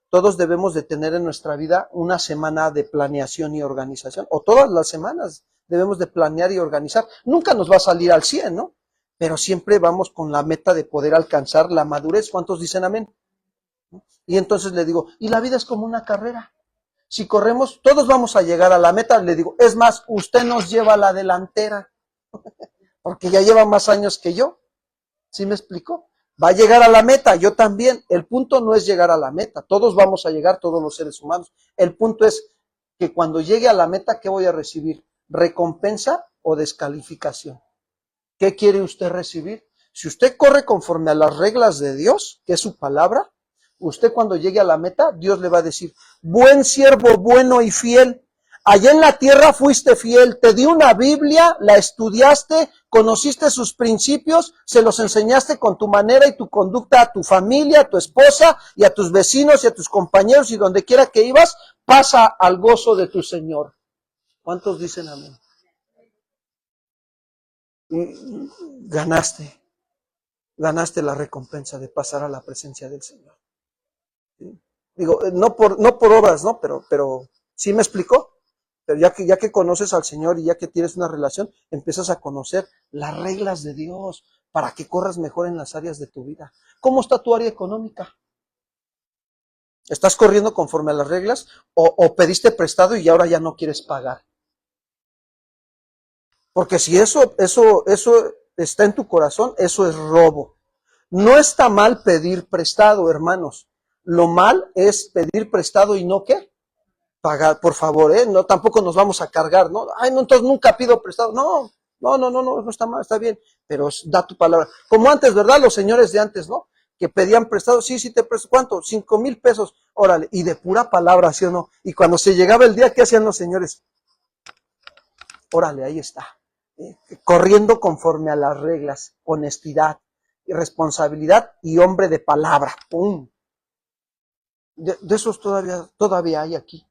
Todos debemos de tener en nuestra vida una semana de planeación y organización, o todas las semanas debemos de planear y organizar. Nunca nos va a salir al 100, ¿no? Pero siempre vamos con la meta de poder alcanzar la madurez. ¿Cuántos dicen amén? Y entonces le digo, y la vida es como una carrera. Si corremos, todos vamos a llegar a la meta. Le digo, es más, usted nos lleva a la delantera, porque ya lleva más años que yo. ¿Sí me explico? Va a llegar a la meta, yo también. El punto no es llegar a la meta. Todos vamos a llegar, todos los seres humanos. El punto es que cuando llegue a la meta, ¿qué voy a recibir? ¿Recompensa o descalificación? ¿Qué quiere usted recibir? Si usted corre conforme a las reglas de Dios, que es su palabra, usted cuando llegue a la meta, Dios le va a decir, buen siervo, bueno y fiel. Allá en la tierra fuiste fiel, te di una Biblia, la estudiaste, conociste sus principios, se los enseñaste con tu manera y tu conducta a tu familia, a tu esposa y a tus vecinos y a tus compañeros y donde quiera que ibas, pasa al gozo de tu Señor. ¿Cuántos dicen amén? Ganaste la recompensa de pasar a la presencia del Señor. ¿Sí? Digo, no por obras, ¿no? Pero ¿sí me explicó? Pero ya que conoces al Señor y ya que tienes una relación, empiezas a conocer las reglas de Dios para que corras mejor en las áreas de tu vida. ¿Cómo está tu área económica? ¿Estás corriendo conforme a las reglas o pediste prestado y ahora ya no quieres pagar? Porque si eso está en tu corazón, eso es robo. No está mal pedir prestado, hermanos. Lo mal es pedir prestado y no ¿qué? Pagar, por favor, no, tampoco nos vamos a cargar, ¿no? Ay, no, entonces nunca pido prestado. No está mal, está bien, pero da tu palabra. Como antes, ¿verdad? Los señores de antes, ¿no? Que pedían prestado, sí, te presto, ¿cuánto? 5,000 pesos, órale, y de pura palabra, ¿sí o no? Y cuando se llegaba el día, ¿qué hacían los señores? Órale, ahí está. Corriendo conforme a las reglas, honestidad, responsabilidad y hombre de palabra. ¡Pum! De esos todavía hay aquí.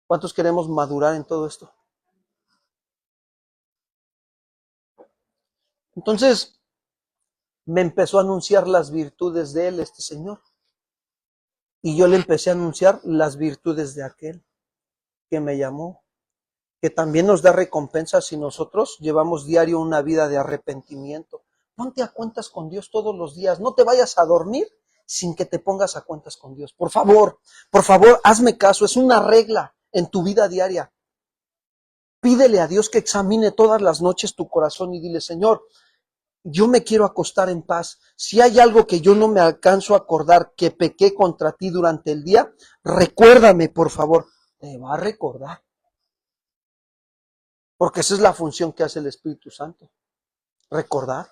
¿Cuántos queremos madurar en todo esto? Entonces, me empezó a anunciar las virtudes de él, este señor. Y yo le empecé a anunciar las virtudes de aquel que me llamó, que también nos da recompensa si nosotros llevamos diario una vida de arrepentimiento. Ponte a cuentas con Dios todos los días. No te vayas a dormir sin que te pongas a cuentas con Dios. Por favor, hazme caso. Es una regla en tu vida diaria. Pídele a Dios que examine todas las noches tu corazón y dile, Señor, yo me quiero acostar en paz. Si hay algo que yo no me alcanzo a acordar que pequé contra ti durante el día, recuérdame, por favor. Te va a recordar. porque esa es la función que hace el Espíritu Santo, recordar.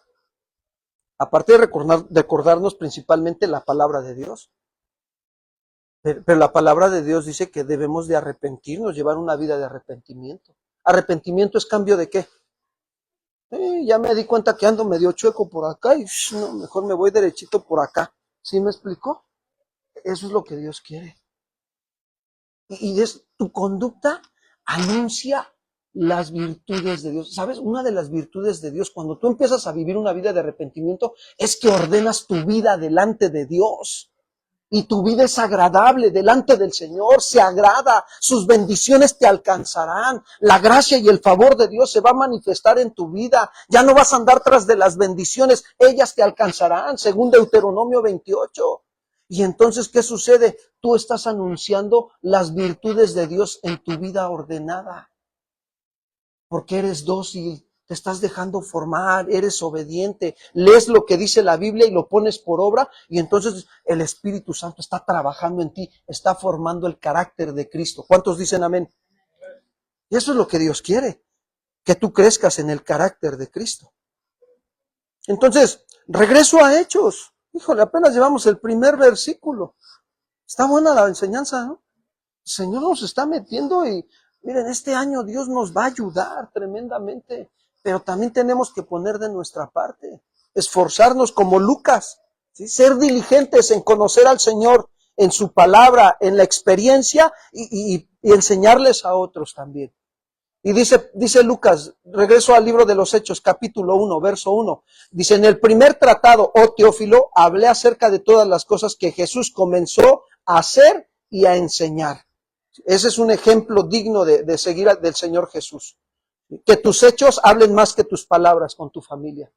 Aparte de recordarnos principalmente la palabra de Dios. Pero la palabra de Dios dice que debemos de arrepentirnos, llevar una vida de arrepentimiento. ¿Arrepentimiento es cambio de qué? Ya me di cuenta que ando medio chueco por acá y no, mejor me voy derechito por acá. ¿Sí me explicó? Eso es lo que Dios quiere. Y tu conducta anuncia las virtudes de Dios. ¿Sabes? Una de las virtudes de Dios, cuando tú empiezas a vivir una vida de arrepentimiento, es que ordenas tu vida delante de Dios. Y tu vida es agradable delante del Señor, se agrada, sus bendiciones te alcanzarán, la gracia y el favor de Dios se va a manifestar en tu vida, ya no vas a andar tras de las bendiciones, ellas te alcanzarán, según Deuteronomio 28. Y entonces, ¿qué sucede? Tú estás anunciando las virtudes de Dios en tu vida ordenada, porque eres dócil, te estás dejando formar, eres obediente, lees lo que dice la Biblia y lo pones por obra, y entonces el Espíritu Santo está trabajando en ti, está formando el carácter de Cristo. ¿Cuántos dicen amén? Y eso es lo que Dios quiere, que tú crezcas en el carácter de Cristo. Entonces, regreso a Hechos. Híjole, apenas llevamos el primer versículo. Está buena la enseñanza, ¿no? El Señor nos está metiendo y miren, este año Dios nos va a ayudar tremendamente, pero también tenemos que poner de nuestra parte, esforzarnos como Lucas, ¿sí? Ser diligentes en conocer al Señor, en su palabra, en la experiencia y enseñarles a otros también. Y dice Lucas, regreso al libro de los Hechos, capítulo 1, verso 1, dice, en el primer tratado, oh Teófilo, hablé acerca de todas las cosas que Jesús comenzó a hacer y a enseñar. Ese es un ejemplo digno de seguir del Señor Jesús. Que tus hechos hablen más que tus palabras con tu familia.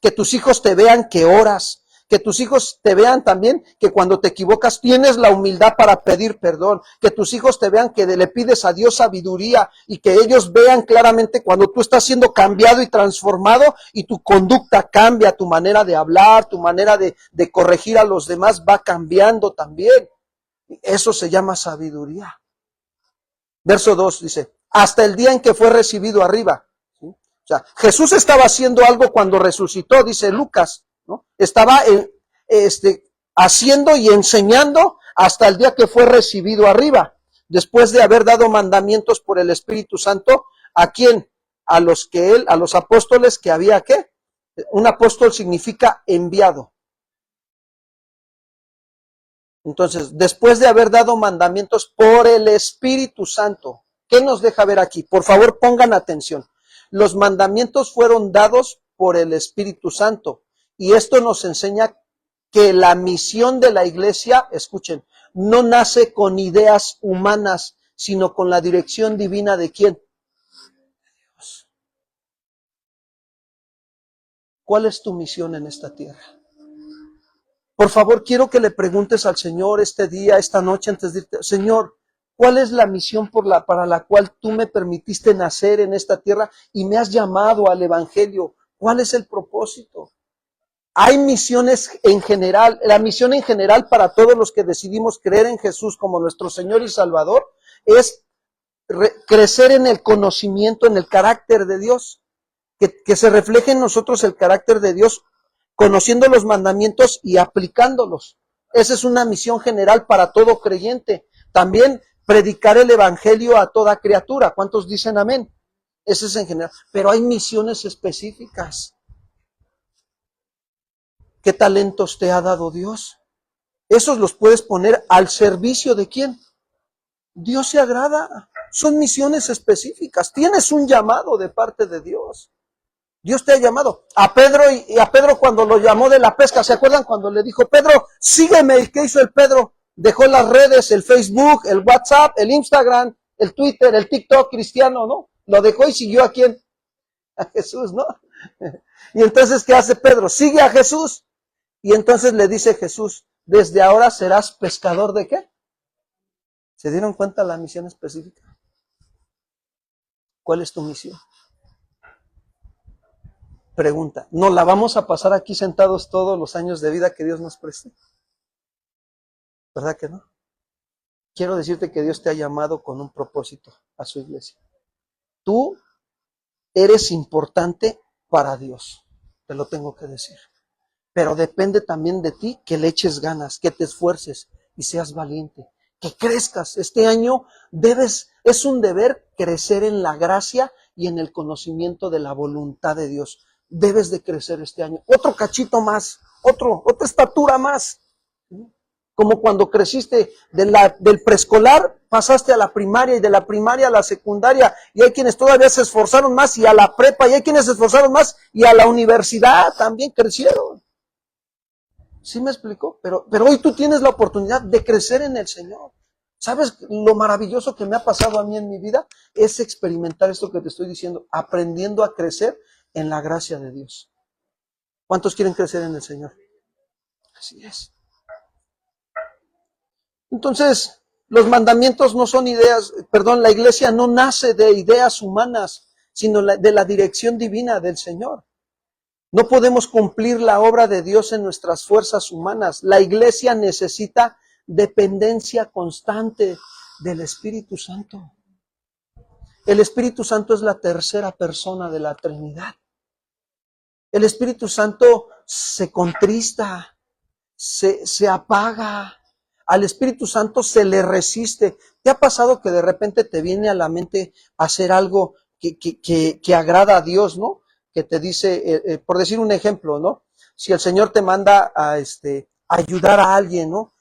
Que tus hijos te vean que oras. Que tus hijos te vean también que cuando te equivocas tienes la humildad para pedir perdón. Que tus hijos te vean que le pides a Dios sabiduría y que ellos vean claramente cuando tú estás siendo cambiado y transformado y tu conducta cambia, tu manera de hablar, tu manera de corregir a los demás va cambiando también. Eso se llama sabiduría. Verso 2 dice, hasta el día en que fue recibido arriba. ¿Sí? O sea, Jesús estaba haciendo algo cuando resucitó, dice Lucas, ¿no? Estaba haciendo y enseñando hasta el día que fue recibido arriba, después de haber dado mandamientos por el Espíritu Santo. ¿A quién? A los apóstoles que había, ¿qué? Un apóstol significa enviado. Entonces, después de haber dado mandamientos por el Espíritu Santo, ¿qué nos deja ver aquí? Por favor, pongan atención. Los mandamientos fueron dados por el Espíritu Santo y esto nos enseña que la misión de la iglesia, escuchen, no nace con ideas humanas, sino con la dirección divina de ¿quién? Dios. ¿Cuál es tu misión en esta tierra? Por favor, quiero que le preguntes al Señor este día, esta noche, antes de irte, Señor, ¿cuál es la misión para la cual tú me permitiste nacer en esta tierra y me has llamado al Evangelio? ¿Cuál es el propósito? Hay misiones en general, la misión en general para todos los que decidimos creer en Jesús como nuestro Señor y Salvador es crecer en el conocimiento, en el carácter de Dios, que se refleje en nosotros el carácter de Dios, conociendo los mandamientos y aplicándolos. Esa es una misión general para todo creyente. También predicar el evangelio a toda criatura. ¿Cuántos dicen amén? Ese es en general. Pero hay misiones específicas. ¿Qué talentos te ha dado Dios? Esos los puedes poner al servicio de ¿quién? Dios se agrada. Son misiones específicas. Tienes un llamado de parte de Dios. Dios te ha llamado. A Pedro y a Pedro cuando lo llamó de la pesca, ¿se acuerdan cuando le dijo, Pedro, sígueme? ¿Y qué hizo el Pedro? Dejó las redes, el Facebook, el WhatsApp, el Instagram, el Twitter, el TikTok cristiano, ¿no? Lo dejó y siguió ¿a quién? A Jesús, ¿no? Y entonces, ¿qué hace Pedro? Sigue a Jesús. Y entonces le dice Jesús, desde ahora serás pescador ¿de qué? ¿Se dieron cuenta la misión específica? ¿Cuál es tu misión? Pregunta, ¿nos la vamos a pasar aquí sentados todos los años de vida que Dios nos preste? ¿Verdad que no? Quiero decirte que Dios te ha llamado con un propósito a su iglesia. Tú eres importante para Dios, te lo tengo que decir. Pero depende también de ti que le eches ganas, que te esfuerces y seas valiente, que crezcas. Este año es un deber crecer en la gracia y en el conocimiento de la voluntad de Dios. Debes de crecer este año. Otro cachito más, otra estatura más. Como cuando creciste del preescolar, pasaste a la primaria y de la primaria a la secundaria, y hay quienes todavía se esforzaron más y a la prepa, y hay quienes se esforzaron más y a la universidad también crecieron. ¿Sí me explico? Pero hoy tú tienes la oportunidad de crecer en el Señor. ¿Sabes lo maravilloso que me ha pasado a mí en mi vida? Es experimentar esto que te estoy diciendo, aprendiendo a crecer en la gracia de Dios. ¿Cuántos quieren crecer en el Señor? Así es. Entonces, los mandamientos no son ideas, perdón, la iglesia no nace de ideas humanas, sino de la dirección divina del Señor. No podemos cumplir la obra de Dios en nuestras fuerzas humanas. La iglesia necesita dependencia constante del Espíritu Santo. El Espíritu Santo es la tercera persona de la Trinidad. El Espíritu Santo se contrista, se apaga. Al Espíritu Santo se le resiste. ¿Te ha pasado que de repente te viene a la mente hacer algo que agrada a Dios, ¿no? Que te dice, por decir un ejemplo, ¿no? Si el Señor te manda a ayudar a alguien, ¿no?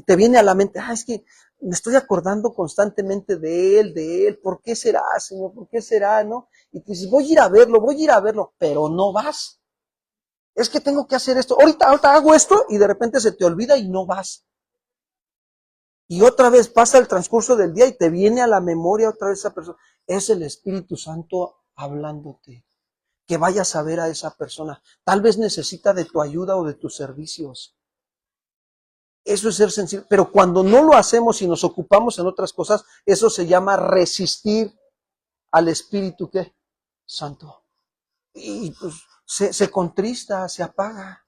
Te viene a la mente, es que me estoy acordando constantemente de él, ¿por qué será, Señor? ¿Por qué será, no? Y tú dices, voy a ir a verlo, pero no vas. Es que tengo que hacer esto, ahorita hago esto, y de repente se te olvida y no vas. Y otra vez pasa el transcurso del día y te viene a la memoria otra vez esa persona. Es el Espíritu Santo hablándote. Que vayas a ver a esa persona. Tal vez necesita de tu ayuda o de tus servicios. Eso es ser sensible. Pero cuando no lo hacemos y nos ocupamos en otras cosas, eso se llama resistir al Espíritu ¿qué? Santo. Y pues se contrista, se apaga.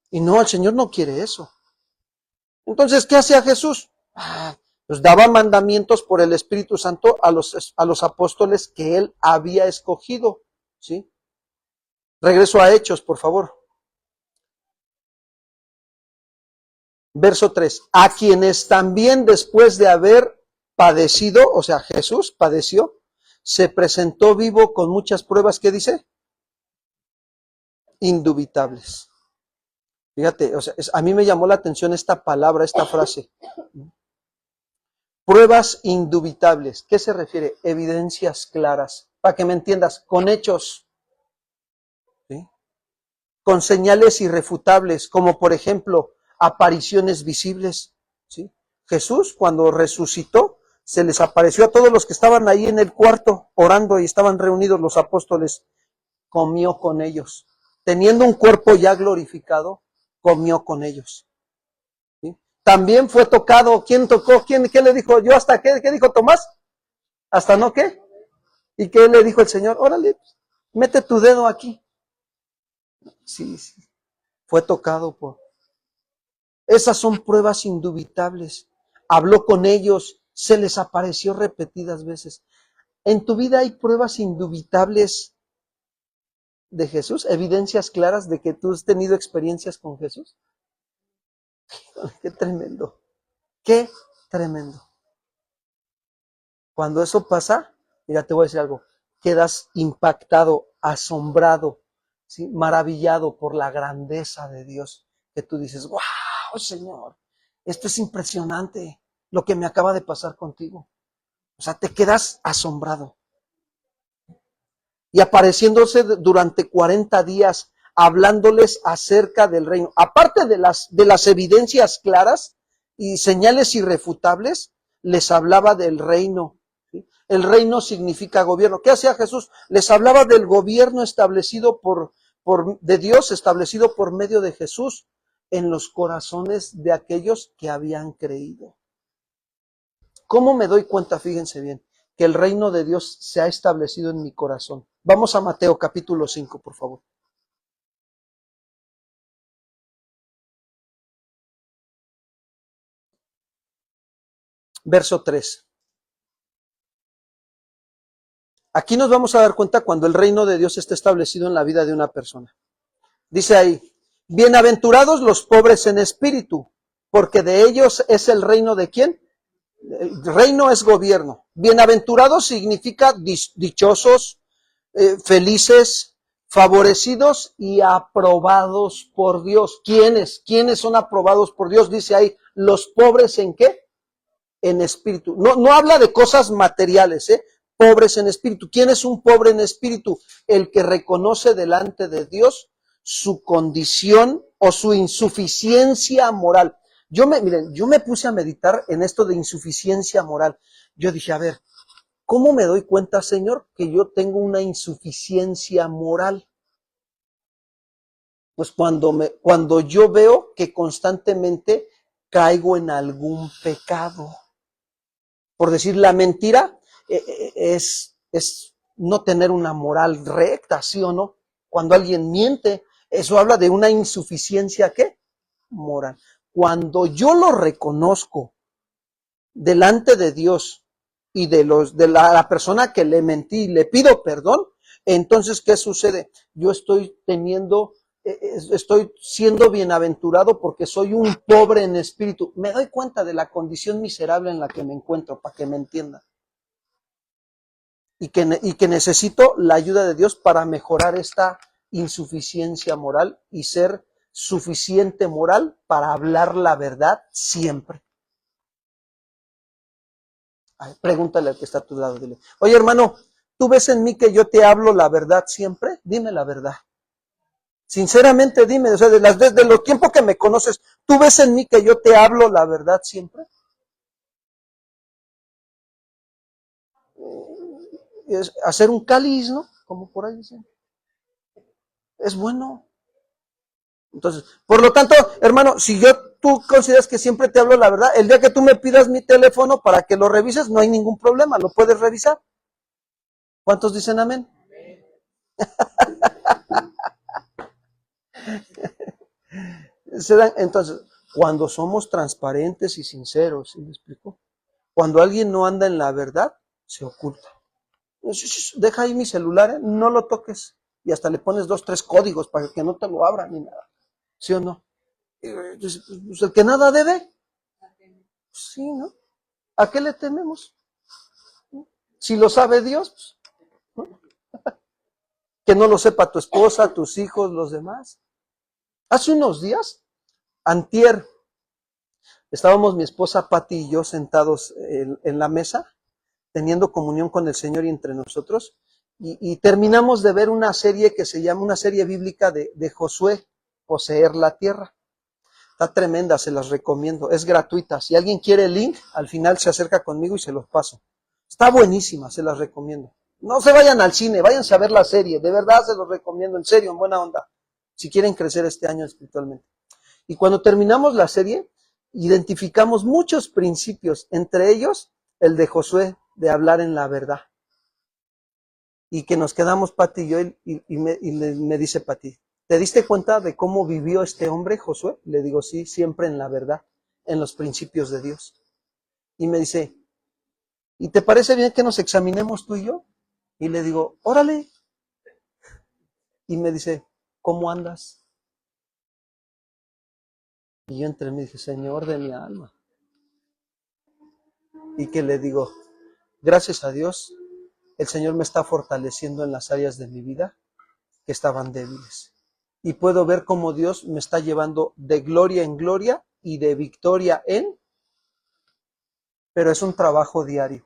Y no, el Señor no quiere eso. Entonces, ¿qué hacía Jesús? Pues daba mandamientos por el Espíritu Santo a los apóstoles que él había escogido. ¿Sí? Regreso a Hechos, por favor. Verso 3. A quienes también después de haber padecido, o sea, Jesús padeció, se presentó vivo con muchas pruebas, ¿qué dice? Indubitables. Fíjate, o sea, a mí me llamó la atención esta palabra, esta frase. Pruebas indubitables. ¿Qué se refiere? Evidencias claras. Para que me entiendas, con hechos, ¿sí? Con señales irrefutables, como por ejemplo, apariciones visibles. ¿Sí? Jesús, cuando resucitó, se les apareció a todos los que estaban ahí en el cuarto orando y estaban reunidos los apóstoles. Comió con ellos. Teniendo un cuerpo ya glorificado, comió con ellos. ¿Sí? También fue tocado. ¿Quién tocó? ¿Qué le dijo? ¿Yo hasta qué? ¿Qué dijo Tomás? ¿Hasta no qué? ¿Y qué le dijo el Señor? Órale, mete tu dedo aquí. Sí, sí. Fue tocado por. Esas son pruebas indubitables. Habló con ellos, se les apareció repetidas veces. ¿En tu vida hay pruebas indubitables de Jesús? ¿Evidencias claras de que tú has tenido experiencias con Jesús? ¡Qué tremendo! ¡Qué tremendo! Cuando eso pasa, mira, te voy a decir algo. Quedas impactado, asombrado, ¿sí? Maravillado por la grandeza de Dios. Que tú dices, ¡wow, Señor! Esto es impresionante, lo que me acaba de pasar contigo. O sea, te quedas asombrado. Y apareciéndose durante 40 días, hablándoles acerca del reino. Aparte de las evidencias claras y señales irrefutables, les hablaba del reino. ¿Sí? El reino significa gobierno. ¿Qué hacía Jesús? Les hablaba del gobierno establecido de Dios, establecido por medio de Jesús en los corazones de aquellos que habían creído. ¿Cómo me doy cuenta? Fíjense bien, que el reino de Dios se ha establecido en mi corazón. Vamos a Mateo capítulo 5, por favor. Verso 3. Aquí nos vamos a dar cuenta cuando el reino de Dios está establecido en la vida de una persona. Dice ahí, bienaventurados los pobres en espíritu, porque de ellos es el reino de ¿quién? El reino es gobierno. Bienaventurados significa dichosos, felices, favorecidos y aprobados por Dios. ¿Quiénes? ¿Quiénes son aprobados por Dios? Dice ahí, los pobres ¿en qué? En espíritu. No habla de cosas materiales, pobres en espíritu. ¿Quién es un pobre en espíritu? El que reconoce delante de Dios su condición o su insuficiencia moral. Miren, yo me puse a meditar en esto de insuficiencia moral. Yo dije, a ver, ¿cómo me doy cuenta, Señor, que yo tengo una insuficiencia moral? Pues cuando yo veo que constantemente caigo en algún pecado. Por decir, la mentira es no tener una moral recta, ¿sí o no? Cuando alguien miente, eso habla de una insuficiencia, ¿qué? Moral. Cuando yo lo reconozco delante de Dios y de la persona que le mentí, le pido perdón, entonces, ¿qué sucede? Yo estoy siendo bienaventurado porque soy un pobre en espíritu. Me doy cuenta de la condición miserable en la que me encuentro, para que me entiendan. Y que necesito la ayuda de Dios para mejorar esta insuficiencia moral y ser suficiente moral para hablar la verdad siempre. Ay, pregúntale al que está a tu lado, dile, oye hermano, ¿tú ves en mí que yo te hablo la verdad siempre? Dime la verdad. Sinceramente dime, o sea, de los tiempos que me conoces, ¿tú ves en mí que yo te hablo la verdad siempre? Es hacer un cáliz, ¿no? Como por ahí dicen. Es bueno. Entonces, por lo tanto, hermano, si tú consideras que siempre te hablo la verdad, el día que tú me pidas mi teléfono para que lo revises, no hay ningún problema, lo puedes revisar. ¿Cuántos dicen amén? Entonces, cuando somos transparentes y sinceros, ¿sí me explico? Cuando alguien no anda en la verdad, se oculta. Deja ahí mi celular, no lo toques. Y hasta le pones 2, 3 códigos para que no te lo abran ni nada. ¿Sí o no? Pues el que nada debe, pues sí, ¿no? ¿A qué le tememos? Si lo sabe Dios, pues, ¿no? Que no lo sepa tu esposa, tus hijos, los demás. Hace unos días, antier, estábamos mi esposa Pati y yo sentados en la mesa, teniendo comunión con el Señor y entre nosotros, y terminamos de ver una serie que se llama, una serie bíblica de Josué, Poseer la Tierra. Está tremenda, se las recomiendo, es gratuita. Si alguien quiere el link, al final se acerca conmigo y se los paso. Está buenísima, se las recomiendo. No se vayan al cine, váyanse a ver la serie, de verdad se los recomiendo, en serio, en buena onda, si quieren crecer este año espiritualmente. Y cuando terminamos la serie, identificamos muchos principios, entre ellos el de Josué, de hablar en la verdad. Y que nos quedamos Pati y yo, y me dice Pati, ¿te diste cuenta de cómo vivió este hombre, Josué? Le digo, sí, siempre en la verdad, en los principios de Dios. Y me dice, ¿y te parece bien que nos examinemos tú y yo? Y le digo, órale. Y me dice, ¿cómo andas? Y yo entre mí dije, Señor de mi alma. Y que le digo, gracias a Dios, el Señor me está fortaleciendo en las áreas de mi vida que estaban débiles. Y puedo ver cómo Dios me está llevando de gloria en gloria y de victoria en, pero es un trabajo diario,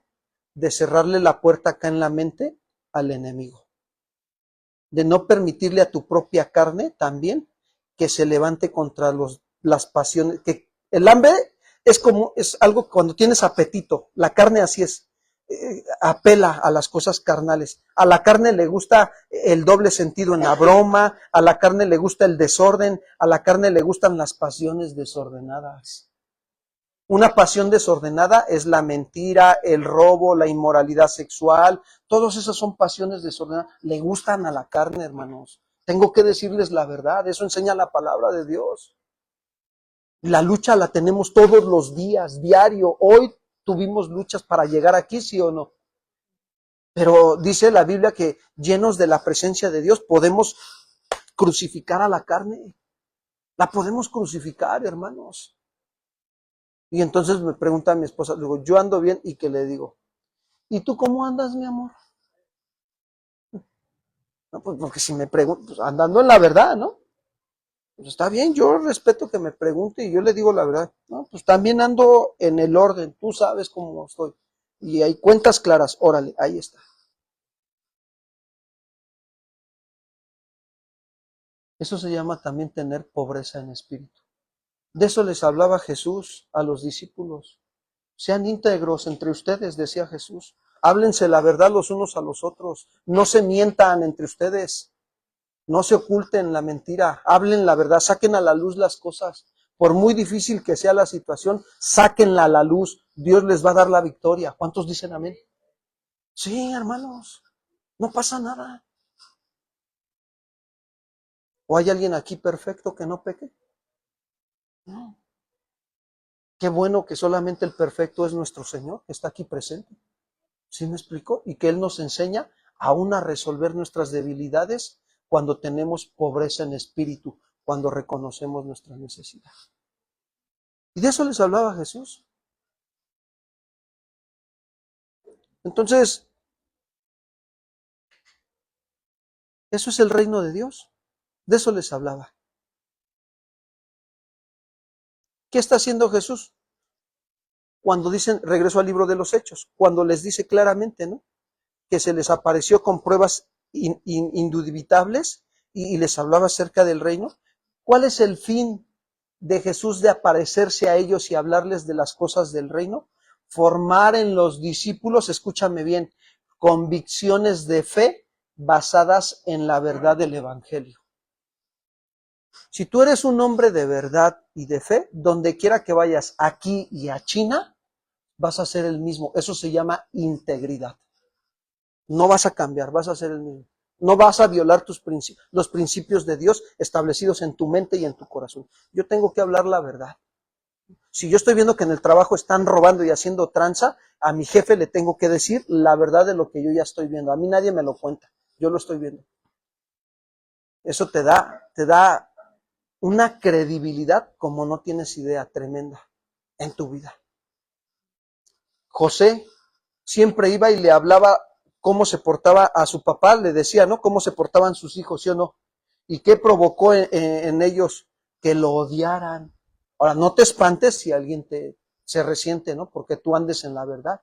de cerrarle la puerta acá en la mente al enemigo, de no permitirle a tu propia carne también que se levante contra las pasiones, que el hambre es algo cuando tienes apetito, la carne así es, apela a las cosas carnales. A la carne le gusta el doble sentido en la broma, a la carne le gusta el desorden, a la carne le gustan las pasiones desordenadas. Una pasión desordenada es la mentira, el robo, la inmoralidad sexual, todas esas son pasiones desordenadas. Le gustan a la carne, hermanos. Tengo que decirles la verdad, eso enseña la palabra de Dios. La lucha la tenemos todos los días, diario. Hoy tuvimos luchas para llegar aquí, ¿sí o no? Pero dice la Biblia que llenos de la presencia de Dios podemos crucificar a la carne. La podemos crucificar, hermanos. Y entonces me pregunta mi esposa, digo, yo ando bien, y que le digo, ¿y tú cómo andas, mi amor? No, pues porque si me pregunto, pues andando en la verdad, ¿no? Pues está bien, yo respeto que me pregunte y yo le digo la verdad. No, pues también ando en el orden, tú sabes cómo estoy. Y hay cuentas claras, órale, ahí está. Eso se llama también tener pobreza en espíritu. De eso les hablaba Jesús a los discípulos. Sean íntegros entre ustedes, decía Jesús. Háblense la verdad los unos a los otros. No se mientan entre ustedes. No se oculten la mentira. Hablen la verdad. Saquen a la luz las cosas. Por muy difícil que sea la situación, sáquenla a la luz. Dios les va a dar la victoria. ¿Cuántos dicen amén? Sí, hermanos. No pasa nada. ¿O hay alguien aquí perfecto que no peque? No. Qué bueno que solamente el perfecto es nuestro Señor, que está aquí presente. ¿Sí me explico? Y que Él nos enseña aún a resolver nuestras debilidades cuando tenemos pobreza en espíritu, cuando reconocemos nuestra necesidad. Y de eso les hablaba Jesús. Entonces, eso es el reino de Dios. De eso les hablaba. ¿Qué está haciendo Jesús? Cuando dicen, regreso al libro de los Hechos, cuando les dice claramente, ¿no? Que se les apareció con pruebas indubitables y les hablaba acerca del reino. ¿Cuál es el fin de Jesús de aparecerse a ellos y hablarles de las cosas del reino? Formar en los discípulos, escúchame bien, convicciones de fe basadas en la verdad del Evangelio. Si tú eres un hombre de verdad y de fe, donde quiera que vayas, aquí y a China, vas a ser el mismo. Eso se llama integridad. No vas a cambiar, vas a ser el mismo. No vas a violar los principios de Dios establecidos en tu mente y en tu corazón. Yo tengo que hablar la verdad. Si yo estoy viendo que en el trabajo están robando y haciendo tranza, a mi jefe le tengo que decir la verdad de lo que yo ya estoy viendo. A mí nadie me lo cuenta, yo lo estoy viendo. Eso te da una credibilidad como no tienes idea, tremenda en tu vida. José siempre iba y le hablaba cómo se portaba a su papá, le decía, ¿no? Cómo se portaban sus hijos, ¿sí o no? ¿Y qué provocó en ellos? Que lo odiaran. Ahora, no te espantes si alguien se resiente, ¿no? Porque tú andes en la verdad.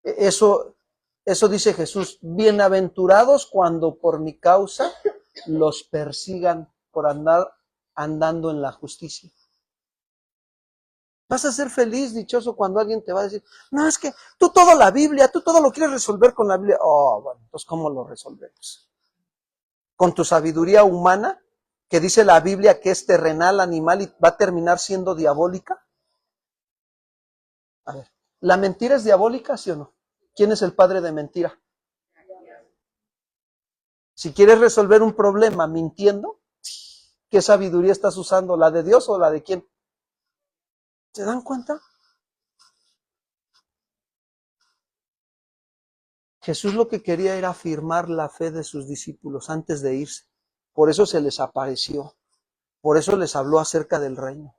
Eso dice Jesús, bienaventurados cuando por mi causa los persigan por andar andando en la justicia. Vas a ser feliz, dichoso, cuando alguien te va a decir, no, es que tú todo la Biblia, tú todo lo quieres resolver con la Biblia. Oh, bueno, entonces, ¿cómo lo resolvemos? ¿Con tu sabiduría humana, que dice la Biblia que es terrenal, animal y va a terminar siendo diabólica? A ver, ¿la mentira es diabólica, sí o no? ¿Quién es el padre de mentira? Si quieres resolver un problema mintiendo, ¿qué sabiduría estás usando? ¿La de Dios o la de quién? ¿Se dan cuenta? Jesús lo que quería era afirmar la fe de sus discípulos antes de irse. Por eso se les apareció. Por eso les habló acerca del reino.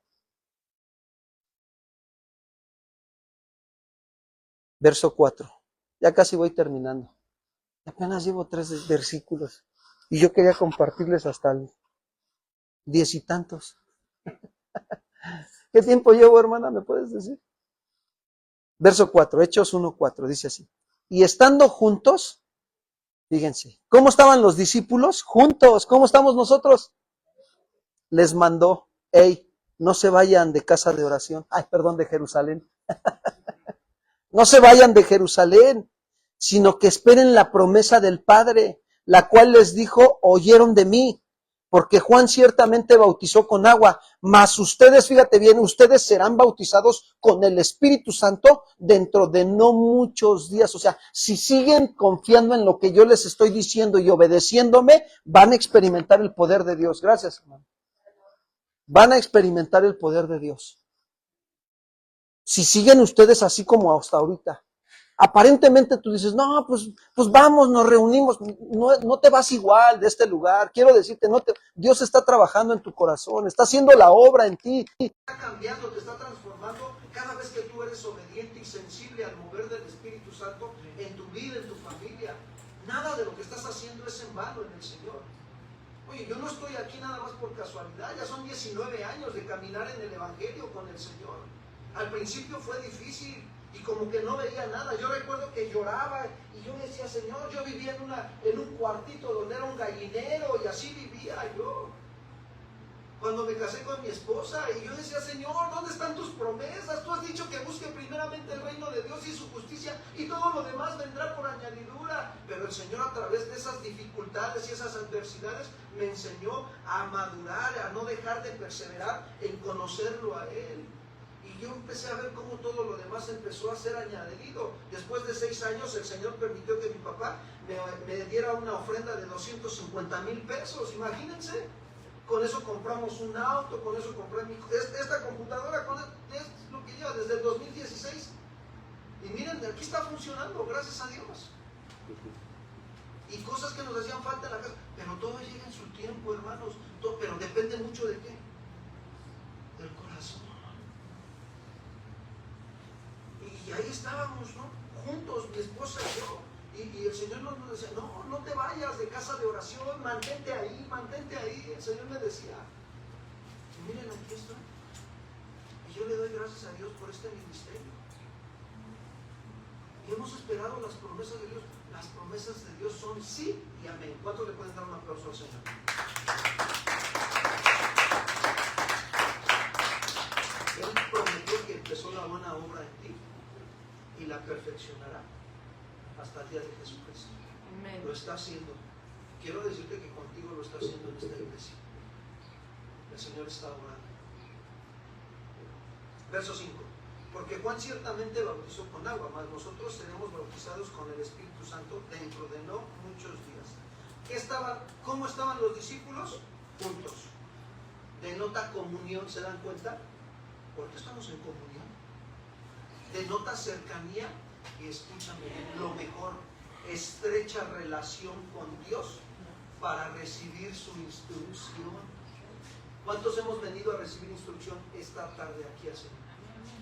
Verso 4. Ya casi voy terminando. Apenas llevo 3 versículos. Y yo quería compartirles hasta el 10 y tantos. ¿Qué tiempo llevo, hermana? ¿Me puedes decir? Verso 4, Hechos 1:4, dice así. Y estando juntos, fíjense, ¿cómo estaban los discípulos? Juntos. ¿Cómo estamos nosotros? Les mandó, hey, no se vayan de casa de oración. Ay, perdón, de Jerusalén. No se vayan de Jerusalén, sino que esperen la promesa del Padre, la cual les dijo, oyeron de mí, porque Juan ciertamente bautizó con agua, mas ustedes, fíjate bien, ustedes serán bautizados con el Espíritu Santo dentro de no muchos días. O sea, si siguen confiando en lo que yo les estoy diciendo y obedeciéndome, van a experimentar el poder de Dios. Gracias, hermano. Van a experimentar el poder de Dios. Si siguen ustedes así como hasta ahorita. Aparentemente tú dices, no, pues vamos, nos reunimos, no te vas igual de este lugar. Quiero decirte, Dios está trabajando en tu corazón, está haciendo la obra en ti. Está cambiando, te está transformando cada vez que tú eres obediente y sensible al mover del Espíritu Santo en tu vida, en tu familia. Nada de lo que estás haciendo es en vano en el Señor. Oye, yo no estoy aquí nada más por casualidad, ya son 19 años de caminar en el Evangelio con el Señor. Al principio fue difícil y como que no veía nada. Yo recuerdo que lloraba y yo decía, Señor, yo vivía en un cuartito donde era un gallinero y así vivía yo. Cuando me casé con mi esposa y yo decía, Señor, ¿dónde están tus promesas? Tú has dicho que busque primeramente el reino de Dios y su justicia y todo lo demás vendrá por añadidura. Pero el Señor a través de esas dificultades y esas adversidades me enseñó a madurar, a no dejar de perseverar en conocerlo a Él. Y yo empecé a ver cómo todo lo demás empezó a ser añadido. Después de 6 años el Señor permitió que mi papá me diera una ofrenda de 250,000 pesos, imagínense. Con eso compramos un auto, con eso compré esta computadora, es lo que lleva desde el 2016. Y miren, aquí está funcionando, gracias a Dios. Y cosas que nos hacían falta en la casa, pero todo llega en su tiempo, hermanos. Pero depende mucho de qué, del corazón. Y ahí estábamos, ¿no? Juntos, mi esposa y yo. Y el Señor nos decía, no te vayas de casa de oración, mantente ahí, mantente ahí. El Señor me decía, y miren, aquí estoy. Y yo le doy gracias a Dios por este ministerio. Y hemos esperado las promesas de Dios. Las promesas de Dios son sí y amén. ¿Cuántos le pueden dar un aplauso al Señor? Él prometió que empezó la buena obra en ti y la perfeccionará hasta el día de Jesucristo. Amén. Lo está haciendo. Quiero decirte que contigo lo está haciendo en esta iglesia. El Señor está orando. Verso 5. Porque Juan ciertamente bautizó con agua, mas nosotros seremos bautizados con el Espíritu Santo dentro de no muchos días. ¿Cómo estaban los discípulos? Juntos. Denota comunión, ¿se dan cuenta? ¿Por qué estamos en comunión? Denota cercanía. Y escúchame, lo mejor, estrecha relación con Dios para recibir su instrucción. ¿Cuántos hemos venido a recibir instrucción esta tarde aquí al Señor?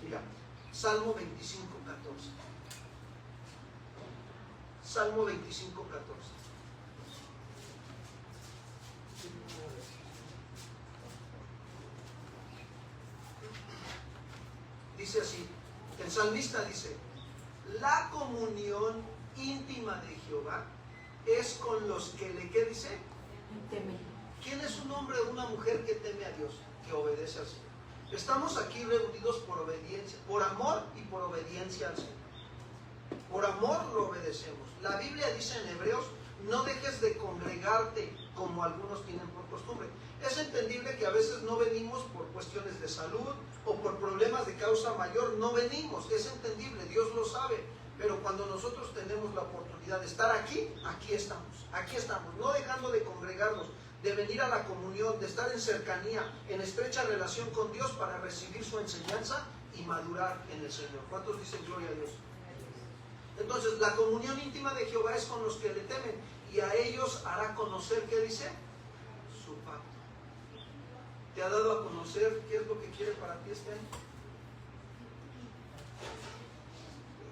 Mira, Salmo 25, 14. Salmo 25, 14. Dice así, el salmista dice, la comunión íntima de Jehová es con los que le, ¿qué dice? Teme. ¿Quién es un hombre o una mujer que teme a Dios? Que obedece al Señor. Estamos aquí reunidos por obediencia, por amor y por obediencia al Señor. Por amor lo obedecemos. La Biblia dice en Hebreos, no dejes de congregarte como algunos tienen por costumbre. Es entendible que a veces no venimos por cuestiones de salud o por problemas de causa mayor, no venimos, es entendible, Dios lo sabe, pero cuando nosotros tenemos la oportunidad de estar aquí, aquí estamos, no dejando de congregarnos, de venir a la comunión, de estar en cercanía, en estrecha relación con Dios para recibir su enseñanza y madurar en el Señor. ¿Cuántos dicen gloria a Dios? Entonces, la comunión íntima de Jehová es con los que le temen y a ellos hará conocer, ¿qué dice? Su pacto. ¿Te ha dado a conocer qué es lo que quiere para ti este año?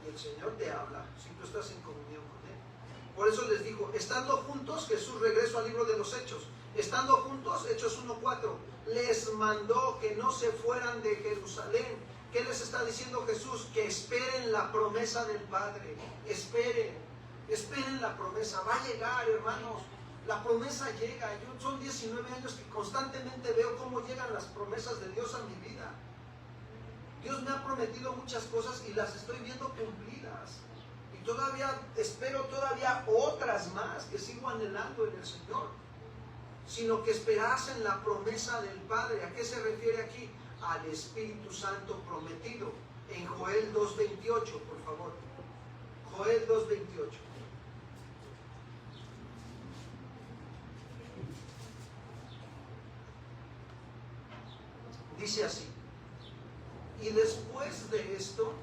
Y el Señor te habla, si tú estás en comunión con Él. Por eso les digo, estando juntos, Jesús, regreso al libro de los Hechos, estando juntos, Hechos 1:4, les mandó que no se fueran de Jerusalén. ¿Qué les está diciendo Jesús? Que esperen la promesa del Padre. Esperen la promesa. Va a llegar, hermanos. La promesa llega. Son 19 años que constantemente veo cómo llegan las promesas de Dios a mi vida. Dios me ha prometido muchas cosas y las estoy viendo cumplidas. Y todavía espero todavía otras más que sigo anhelando en el Señor. Sino que esperasen la promesa del Padre. ¿A qué se refiere aquí? Al Espíritu Santo prometido. En Joel 2:28, por favor. Joel 2:28. Dice así: y después de esto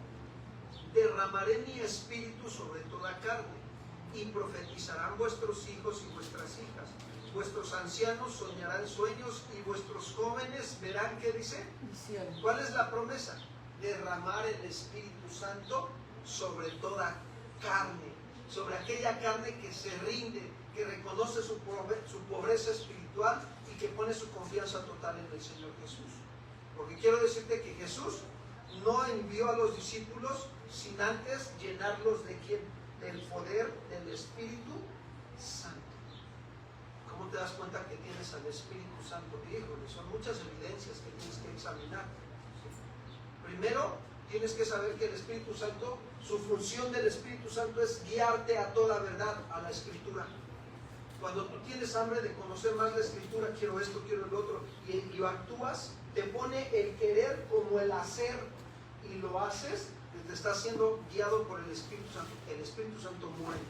derramaré mi espíritu sobre toda carne, y profetizarán vuestros hijos y vuestras hijas. Vuestros ancianos soñarán sueños y vuestros jóvenes verán, ¿qué dice? Visiones. ¿Cuál es la promesa? Derramar el Espíritu Santo sobre toda carne, sobre aquella carne que se rinde, que reconoce su pobreza espiritual y que pone su confianza total en el Señor Jesús. Porque quiero decirte que Jesús no envió a los discípulos sin antes llenarlos ¿de quién? Del poder del Espíritu Santo. ¿Cómo te das cuenta que tienes al Espíritu Santo? Híjole, son muchas evidencias que tienes que examinar. Primero, tienes que saber que el Espíritu Santo, su función del Espíritu Santo es guiarte a toda verdad, a la Escritura. Cuando tú tienes hambre de conocer más la Escritura, quiero esto, quiero el otro, y actúas, te pone el querer como el hacer, y lo haces, te está siendo guiado por el Espíritu Santo. El Espíritu Santo muere.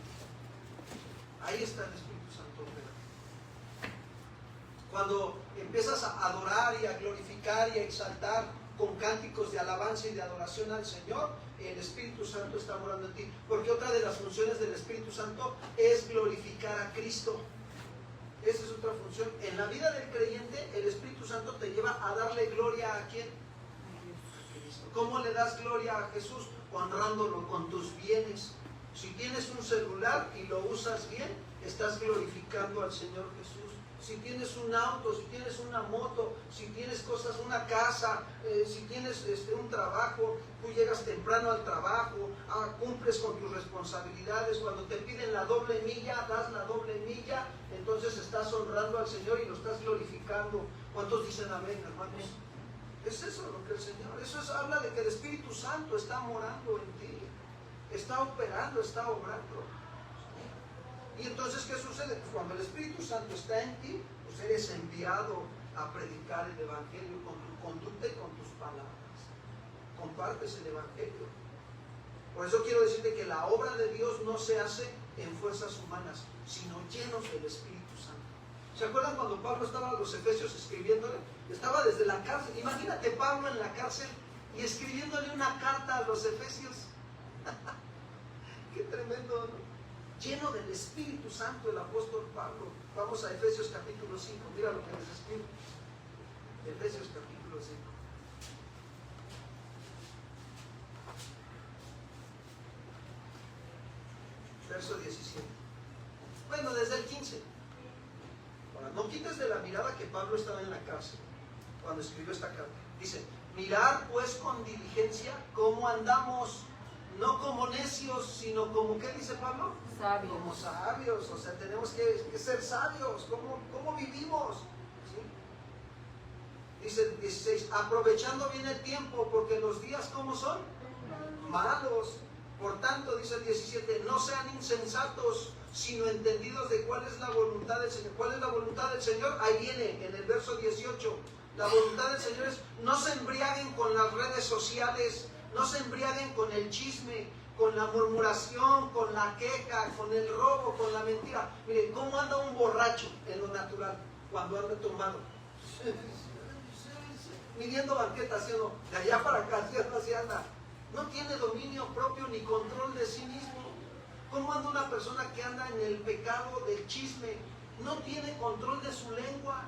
Ahí está el Espíritu Santo. Cuando empiezas a adorar y a glorificar y a exaltar con cánticos de alabanza y de adoración al Señor, el Espíritu Santo está morando en ti. Porque otra de las funciones del Espíritu Santo es glorificar a Cristo. Esa es otra función. En la vida del creyente, el Espíritu Santo te lleva a darle gloria ¿a quién? A Cristo. ¿Cómo le das gloria a Jesús? Honrándolo con tus bienes. Si tienes un celular y lo usas bien, estás glorificando al Señor Jesús. Si tienes un auto, si tienes una moto, si tienes cosas, una casa, si tienes un trabajo, tú llegas temprano al trabajo, cumples con tus responsabilidades, cuando te piden la doble milla, das la doble milla, entonces estás honrando al Señor y lo estás glorificando. ¿Cuántos dicen amén, hermanos? Es eso lo que el Señor, habla de que el Espíritu Santo está morando en ti, está operando, está obrando. Y entonces, ¿qué sucede? Cuando el Espíritu Santo está en ti, pues eres enviado a predicar el Evangelio con tu conducta y con tus palabras. Compartes el Evangelio. Por eso quiero decirte que la obra de Dios no se hace en fuerzas humanas, sino llenos del Espíritu Santo. ¿Se acuerdan cuando Pablo estaba a los Efesios escribiéndole? Estaba desde la cárcel. Imagínate Pablo en la cárcel y escribiéndole una carta a los Efesios. Qué tremendo, ¿no? Lleno del Espíritu Santo el apóstol Pablo. Vamos a Efesios capítulo 5, mira lo que les escribe. Efesios capítulo 5. Verso 17. Bueno, desde el 15. Ahora, no quites de la mirada que Pablo estaba en la cárcel cuando escribió esta carta. Dice, mirad pues con diligencia cómo andamos, no como necios, sino como, ¿qué dice Pablo? Sabios. Como sabios, o sea, tenemos que ser sabios. ¿Cómo vivimos? ¿Sí? Dice el 16, aprovechando bien el tiempo, porque los días, ¿cómo son? Malos. Por tanto, dice el 17, no sean insensatos, sino entendidos de cuál es la voluntad del Señor. ¿Cuál es la voluntad del Señor? Ahí viene, en el verso 18. La voluntad del Señor es, no se embriaguen con las redes sociales, no se embriaguen con el chisme, con la murmuración, con la queja, con el robo, con la mentira. Miren, ¿cómo anda un borracho en lo natural cuando anda tomado? Midiendo banquetas, ¿sí o no? De allá para acá, ¿sí o no? Así anda. No tiene dominio propio ni control de sí mismo. ¿Cómo anda una persona que anda en el pecado del chisme? No tiene control de su lengua.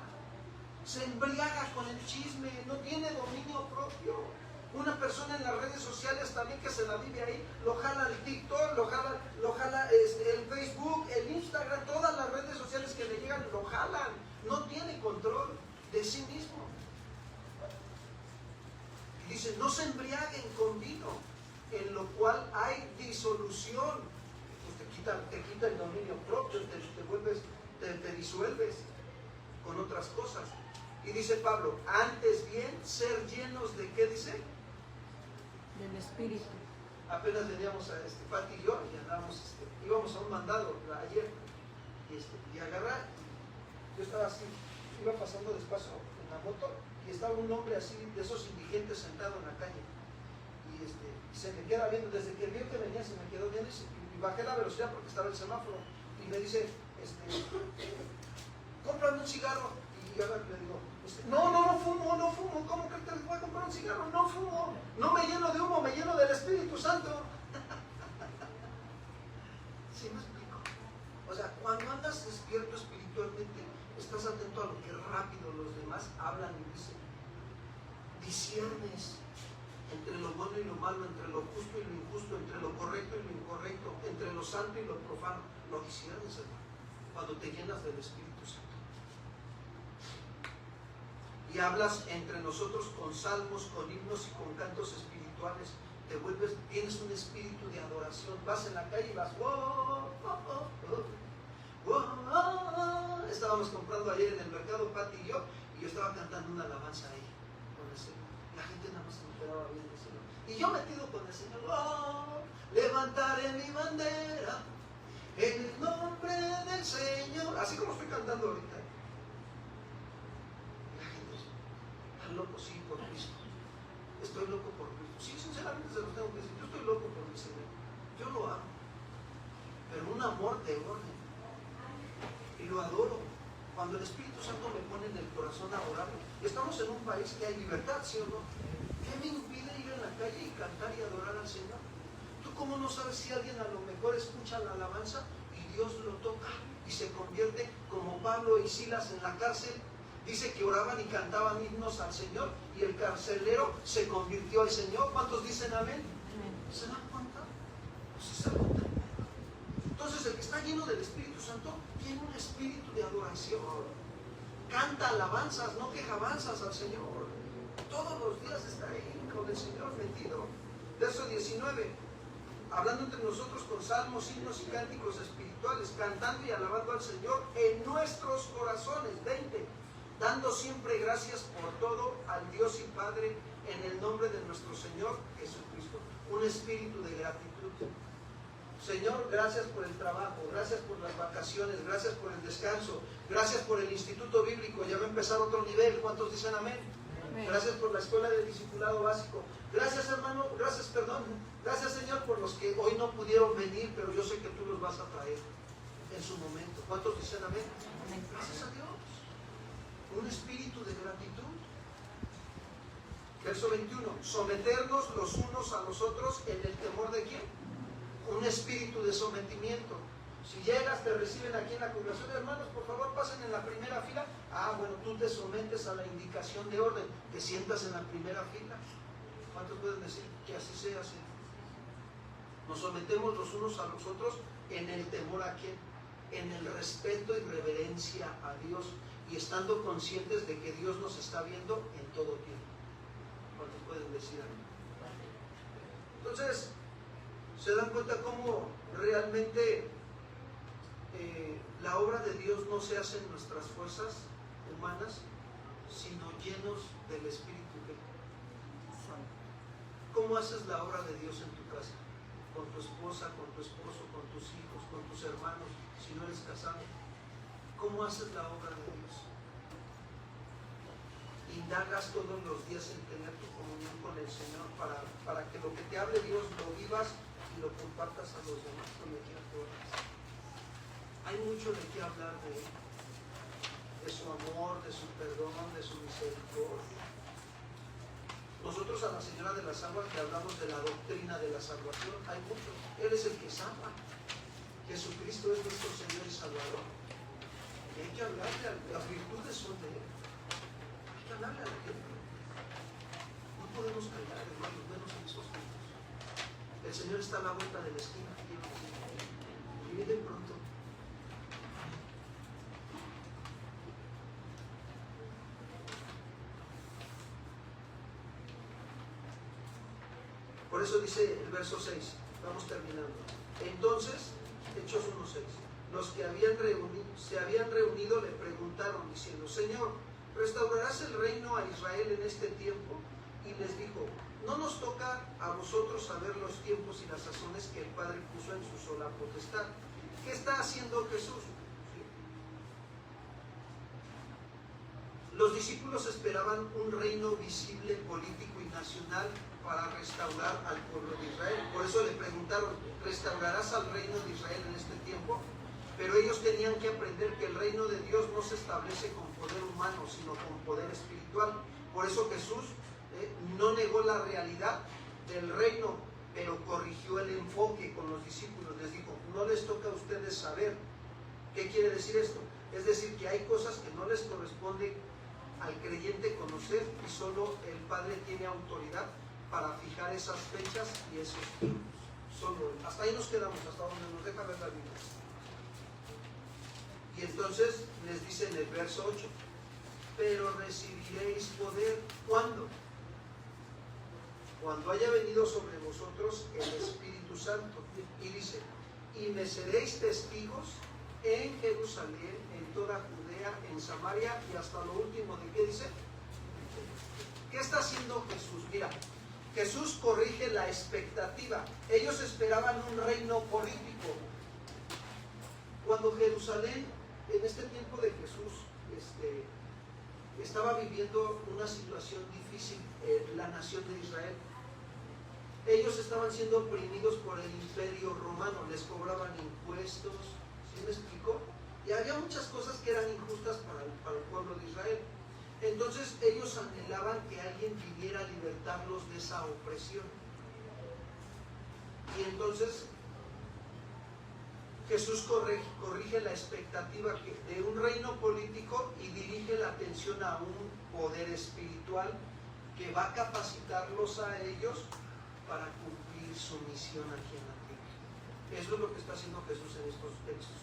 Se embriaga con el chisme, no tiene dominio propio. Una persona en las redes sociales también que se la vive ahí, lo jala el TikTok, lo jala el Facebook, el Instagram, todas las redes sociales que le llegan lo jalan. No tiene control de sí mismo. Y dice, no se embriaguen con vino, en lo cual hay disolución. Pues te quita el dominio propio, te disuelves con otras cosas. Y dice Pablo, antes bien, ser llenos de, ¿qué dice? Del Espíritu. Apenas veníamos a Pati y yo, y andábamos, íbamos a un mandado ayer, y agarrar, yo estaba así, iba pasando despacio en la moto, y estaba un hombre así, de esos indigentes sentado en la calle, y se me queda viendo, desde que vio que venía se me quedó viendo, y bajé la velocidad porque estaba el semáforo, y me dice, cómprame un cigarro. Y yo le digo, no fumo, ¿cómo que te voy a comprar un cigarro? No fumo, no me lleno de humo, me lleno del Espíritu Santo. ¿Sí me explico? O sea, cuando andas despierto espiritualmente, estás atento a lo que rápido los demás hablan y dicen. Disiernes entre lo bueno y lo malo, entre lo justo y lo injusto, entre lo correcto y lo incorrecto, entre lo santo y lo profano. Lo disiernes, hermano, cuando te llenas del Espíritu Santo. Y hablas entre nosotros con salmos, con himnos y con cantos espirituales. Te vuelves, tienes un espíritu de adoración. Vas en la calle y vas, wow, wow, wow, wow. Estábamos comprando ayer en el mercado, Pati y yo estaba cantando una alabanza ahí con el Señor. La gente nada más se me quedaba viendo el Señor. Y yo metido con el Señor, oh, levantaré mi bandera en el nombre del Señor. Así como estoy cantando ahorita. Y la gente dice, ¿estás loco? Sí, por Cristo. Estoy loco por Cristo. Sí, sinceramente se los tengo que decir. Yo estoy loco por mi Señor. Yo lo amo. Pero un amor de orden. Y lo adoro. Cuando el Espíritu Santo me pone en el corazón a orarlo. Estamos en un país que hay libertad, ¿sí o no? ¿Qué me impide ir en la calle y cantar y adorar al Señor? ¿Tú cómo no sabes si alguien a lo mejor escucha la alabanza y Dios lo toca y se convierte como Pablo y Silas en la cárcel? Dice que oraban y cantaban himnos al Señor y el carcelero se convirtió al Señor. ¿Cuántos dicen amén? ¿Se dan cuenta? Pues es algo tremendo. Entonces el que está lleno del Espíritu Santo tiene un espíritu de adoración. Canta alabanzas, no quejabanzas al Señor. Todos los días está ahí con el Señor metido. Verso 19. Hablando entre nosotros con salmos, himnos y cánticos espirituales, cantando y alabando al Señor en nuestros corazones. 20. Dando siempre gracias por todo al Dios y Padre en el nombre de nuestro Señor Jesucristo. Un espíritu de gratitud. Señor, gracias por el trabajo, gracias por las vacaciones, gracias por el descanso, gracias por el instituto bíblico, ya va a empezar otro nivel. ¿Cuántos dicen amén? Amén. Gracias por la escuela de discipulado básico. Gracias, hermano, gracias, Señor, por los que hoy no pudieron venir, pero yo sé que tú los vas a traer en su momento. ¿Cuántos dicen amén? Amén. Gracias a Dios. Un espíritu de gratitud. Verso 21. Someternos los unos a los otros en el temor de ¿quién? Un espíritu de sometimiento. Si llegas, te reciben aquí en la congregación, hermanos, por favor pasen en la primera fila. Bueno, tú te sometes a la indicación de orden, te sientas en la primera fila. ¿Cuántos pueden decir que así sea? Así. Nos sometemos los unos a los otros en el temor a quién? En el respeto y reverencia a Dios y estando conscientes de que Dios nos está viendo en todo tiempo. ¿Cuántos pueden decir a mí? Entonces, se dan cuenta cómo realmente la obra de Dios no se hace en nuestras fuerzas humanas, sino llenos del Espíritu. ¿Cómo haces la obra de Dios en tu casa? Con tu esposa, con tu esposo, con tus hijos, con tus hermanos, si no eres casado. ¿Cómo haces la obra de Dios? Indagas todos los días en tener tu comunión con el Señor para que lo que te hable Dios lo vivas y lo compartas a los demás donde quiera que vayas. Hay mucho de qué hablar de Él, de su amor, de su perdón, de su misericordia. Nosotros a la Señora de las Aguas le hablamos de la doctrina de la salvación. Hay mucho. Él es el que salva. Jesucristo es nuestro Señor y Salvador. Y hay que hablarle, las virtudes son de Él. Hay que hablarle a la gente. No podemos callar, hermanos, menos en esos tiempos. El Señor está a la vuelta de la esquina. Y viene pronto. Por eso dice el verso 6, vamos terminando. Entonces, Hechos 1:6, los que se habían reunido le preguntaron diciendo, Señor, ¿restaurarás el reino a Israel en este tiempo? Y les dijo, no nos toca a vosotros saber los tiempos y las sazones que el Padre puso en su sola potestad. ¿Qué está haciendo Jesús? ¿Sí? Los discípulos esperaban un reino visible, político y nacional para restaurar al pueblo de Israel. Por eso le preguntaron, ¿restaurarás al reino de Israel en este tiempo? Pero ellos tenían que aprender que el reino de Dios no se establece con poder humano, sino con poder espiritual. Por eso Jesús no negó la realidad del reino pero corrigió el enfoque con los discípulos. Les dijo, no les toca a ustedes saber. ¿Qué quiere decir esto? Es decir, que hay cosas que no les corresponde al creyente conocer y solo el Padre tiene autoridad para fijar esas fechas y esos tiempos. Solo él. Hasta ahí nos quedamos, hasta donde nos deja ver la Biblia. Y entonces les dice en el verso 8, pero recibiréis poder, ¿cuándo? Cuando haya venido sobre vosotros el Espíritu Santo. Y dice, y me seréis testigos en Jerusalén, en toda Judea, en Samaria y hasta lo último de qué dice. ¿Qué está haciendo Jesús? Mira, Jesús corrige la expectativa. Ellos esperaban un reino político. Cuando Jerusalén, en este tiempo de Jesús, estaba viviendo una situación difícil, la nación de Israel. Ellos estaban siendo oprimidos por el imperio romano, les cobraban impuestos, ¿sí me explicó? Y había muchas cosas que eran injustas para el pueblo de Israel. Entonces ellos anhelaban que alguien viniera a libertarlos de esa opresión. Y entonces Jesús corrige la expectativa de un reino político y dirige la atención a un poder espiritual que va a capacitarlos a ellos para cumplir su misión aquí en la tierra. Eso es lo que está haciendo Jesús en estos textos,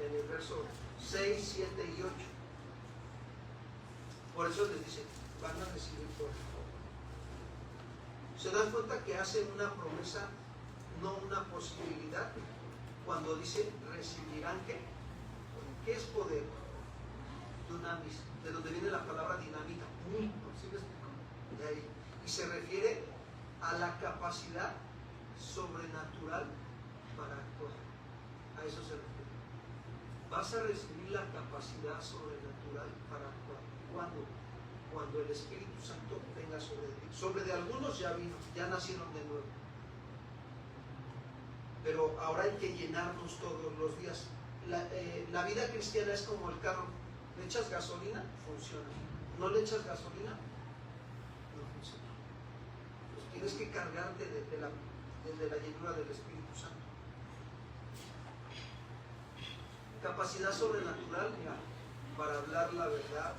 en el verso 6, 7 y 8. Por eso les dice, van a recibir poder. ¿Se dan cuenta que hace una promesa, no una posibilidad? Cuando dice, recibirán ¿qué? ¿Qué es poder? Dunamis, de donde viene la palabra dinamita. ¿Sí me explico? De ahí. Y se refiere a la capacidad sobrenatural para actuar. A eso se refiere. Vas a recibir la capacidad sobrenatural para actuar. ¿Cuándo? Cuando el Espíritu Santo venga sobre ti. Sobre de algunos ya vino, ya nacieron de nuevo. Pero ahora hay que llenarnos todos los días. La vida cristiana es como el carro. ¿Le echas gasolina? Funciona. ¿No le echas gasolina? No funciona. Pues tienes que cargarte desde la llenura del Espíritu Santo. Capacidad sobrenatural, mira, para hablar la verdad.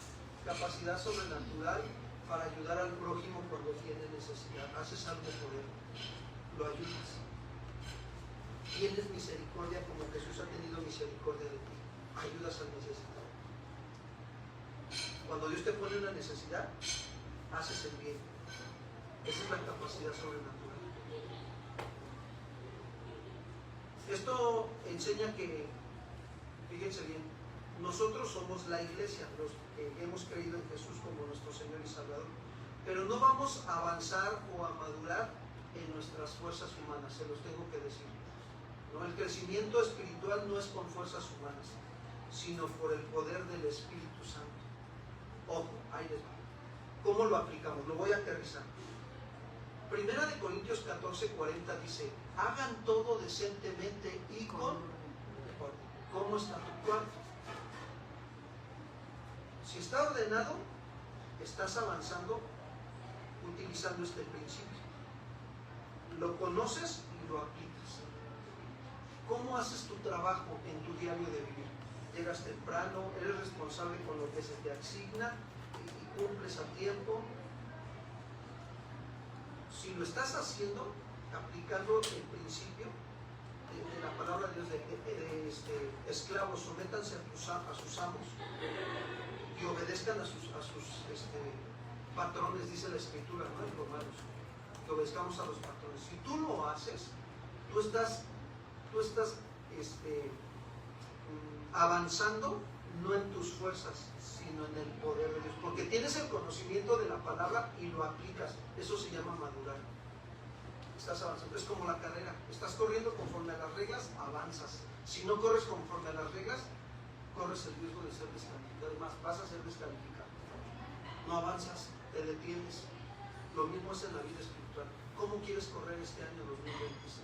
Capacidad sobrenatural para ayudar al prójimo cuando tiene necesidad. Haces algo por él, lo ayudas. Tienes misericordia como Jesús ha tenido misericordia de ti. Ayudas al necesitado. Cuando Dios te pone una necesidad, haces el bien. Esa es la capacidad sobrenatural. Esto enseña que, fíjense bien, nosotros somos la iglesia, los que hemos creído en Jesús como nuestro Señor y Salvador, pero no vamos a avanzar o a madurar en nuestras fuerzas humanas, se los tengo que decir. ¿No? El crecimiento espiritual no es con fuerzas humanas, sino por el poder del Espíritu Santo. Ojo, ahí les va. ¿Cómo lo aplicamos? Lo voy a aterrizar. Primera de Corintios 14:40 dice, hagan todo decentemente y con... ¿Cómo está tu cuarto? Si está ordenado, estás avanzando utilizando este principio. Lo conoces y lo aplicas. ¿Cómo haces tu trabajo en tu diario de vivir? Llegas temprano, eres responsable con lo que se te asigna y cumples a tiempo. Si lo estás haciendo, aplicando el principio de la palabra de Dios de esclavos, sométanse a sus amos y obedezcan a sus patrones, dice la Escritura, ¿no? En Romanos, que obedezcamos a los patrones. Si tú lo haces, tú estás avanzando no en tus fuerzas, sino en el poder de Dios, porque tienes el conocimiento de la palabra y lo aplicas. Eso se llama madurar. Estás avanzando, es como la carrera, estás corriendo conforme a las reglas, avanzas. Si no corres conforme a las reglas, corres el riesgo de ser descalificado. Además, vas a ser descalificado. No avanzas, te detienes. Lo mismo es en la vida espiritual. ¿Cómo quieres correr este año 2026?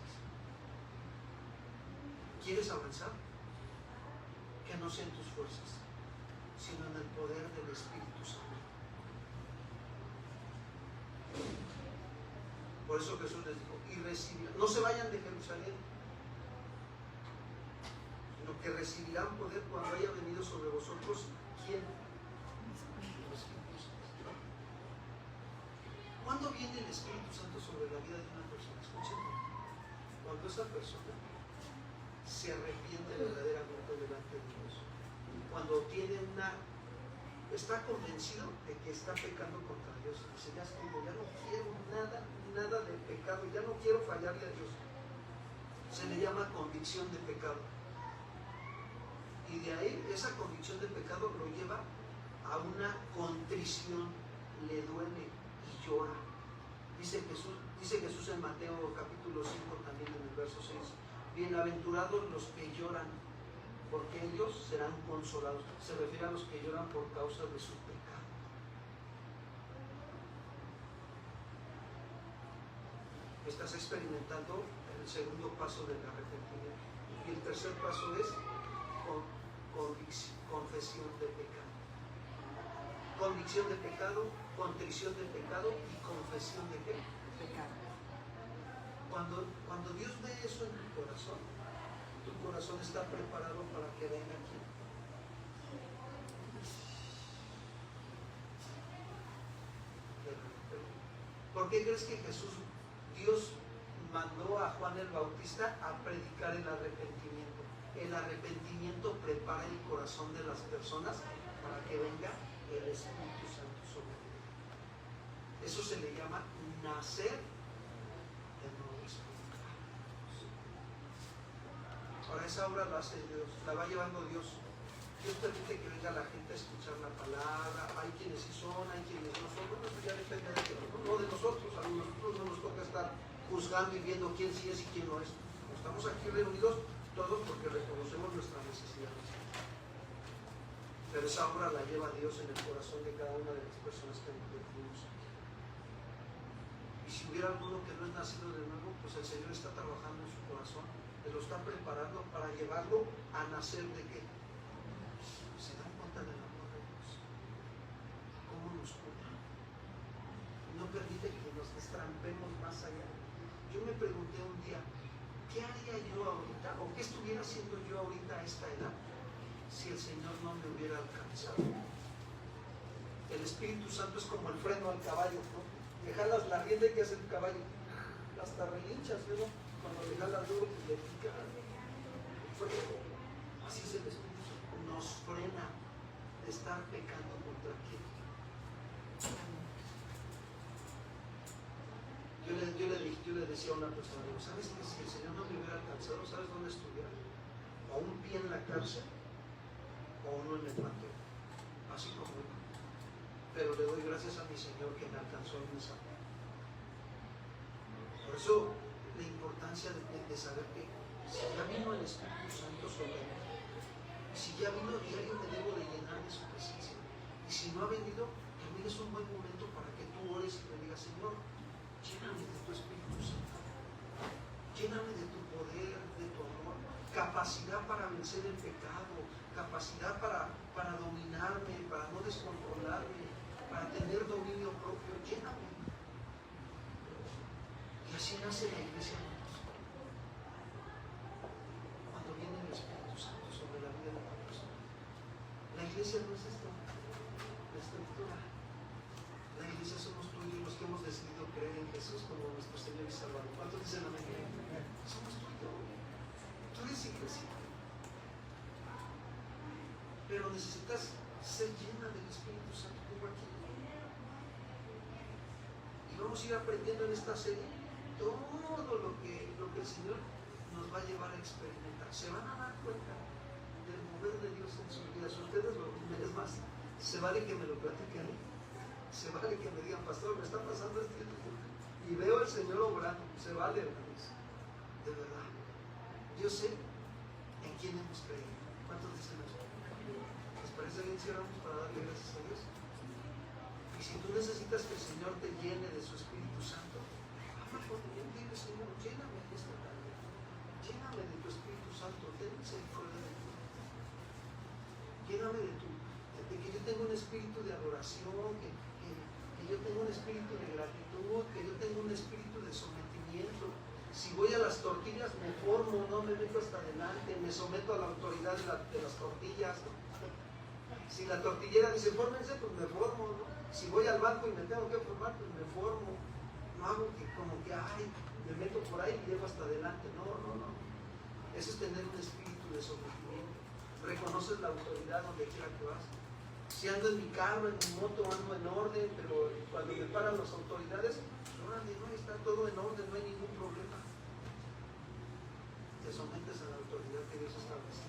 ¿Quieres avanzar? Que no sean tus fuerzas, sino en el poder del Espíritu Santo. Por Por eso Jesús les dijo, y recibirán, no se vayan de Jerusalén, sino que recibirán poder cuando haya venido sobre vosotros, ¿quién? El Espíritu Santo. ¿Cuándo viene el Espíritu Santo sobre la vida de una persona? Escúchenme. Cuando esa persona se arrepiente verdaderamente delante de Dios. Cuando está convencido de que está pecando contra Dios. Dice, ya estuvo, ya no quiero nada de pecado, ya no quiero fallarle a Dios. Se le llama convicción de pecado. Y de ahí, esa convicción de pecado lo lleva a una contrición, le duele y llora. Dice Jesús en Mateo capítulo 5, también en el verso 6, bienaventurados los que lloran, porque ellos serán consolados. Se refiere a los que lloran por causa de su pecado. Estás experimentando el segundo paso del arrepentimiento. Y el tercer paso es confesión de pecado. Convicción de pecado, contrición de pecado y confesión de qué? Pecado. Cuando Dios ve eso en tu corazón está preparado para que venga aquí. ¿Por qué crees que Dios mandó a Juan el Bautista a predicar el arrepentimiento? El arrepentimiento prepara el corazón de las personas para que venga el Espíritu Santo sobre ellos. Eso se le llama nacer de nuevo espíritu. Ahora esa obra la hace Dios, la va llevando Dios. Dios permite que venga la gente a escuchar la palabra. Hay quienes sí son, hay quienes no son. Bueno, eso ya depende no de nosotros. A nosotros no nos toca estar juzgando y viendo quién sí es y quién no es. Estamos aquí reunidos todos porque reconocemos nuestras necesidades. Pero esa obra la lleva Dios en el corazón de cada una de las personas que nos reunimos aquí. Y si hubiera alguno que no es nacido de nuevo, pues el Señor está trabajando en su corazón, Él lo está preparando para llevarlo a nacer de qué. Se dan cuenta del amor de Dios, cómo nos cuida, no permite que nos destrampemos más allá. Yo me pregunté un día, ¿qué haría yo ahorita o qué estuviera haciendo yo ahorita a esta edad si el Señor no me hubiera alcanzado? El Espíritu Santo es como el freno al caballo, ¿no? Le jalas la rienda y ¿qué hace el caballo? Hasta relinchas, ¿no? Cuando le jalas duro y le pica el freno. Así es el Espíritu Santo, nos frena de estar pecando contra quién. Yo le decía a una persona, digo, ¿sabes que si el Señor no me hubiera alcanzado, ¿sabes dónde estuviera? O un pie en la cárcel o uno en el panteón, así como yo. Pero le doy gracias a mi Señor que me alcanzó en esa. Por eso la importancia de saber que si ya vino el Espíritu Santo sobre mí, si ya vino, diario me debo de llenar de su presencia. Y si no ha venido, también es un buen momento para que tú ores y le digas, Señor, lléname de tu Espíritu Santo, lléname de tu poder, de tu amor, capacidad para vencer el pecado, capacidad para dominarme, para no descontrolarme, para tener dominio propio, lléname. Y así nace la iglesia. Cuando viene el Espíritu Santo sobre la vida de la persona. La iglesia no es esto, la estructura. La iglesia somos tú y yo los que hemos decidido creer en Jesús como nuestro Señor y Salvador. ¿Cuántos dicen amén? Somos tú y yo. Tú eres iglesia. Pero necesitas ser llena del Espíritu Santo como aquí. Y vamos a ir aprendiendo en esta serie todo lo que el Señor nos va a llevar a experimentar. Se van a dar cuenta del mover de Dios en sus vidas. Ustedes es más, se vale que me lo platiquen. Se vale que me digan, pastor, me está pasando esto y veo al Señor obrando. Se vale, hermanos. De verdad. Yo sé en quién hemos creído. ¿Cuántos dicen eso? ¿Les parece bien si oramos para darle gracias a Dios? Y si tú necesitas que el Señor te llene de su Espíritu Santo, habla con Él, dile, Señor, lléname esta tarde. Lléname de tu Espíritu Santo, ten misericordia de ti. Lléname de que yo tenga un espíritu de adoración, que que yo tengo un espíritu de gratitud, que yo tengo un espíritu de sometimiento. Si voy a las tortillas me formo, no me meto hasta adelante, me someto a la autoridad de las tortillas. Si la tortillera dice fórmense, pues me formo, ¿no? Si voy al banco y me tengo que formar, pues me formo. No hago que como que, ay, me meto por ahí y llego hasta adelante. No. Eso es tener un espíritu de sometimiento. Reconoces la autoridad donde quiera que vas. Si ando en mi carro, en mi moto, ando en orden, pero cuando me paran las autoridades, órale, no, está todo en orden, no hay ningún problema. Te sometes a la autoridad que Dios establece.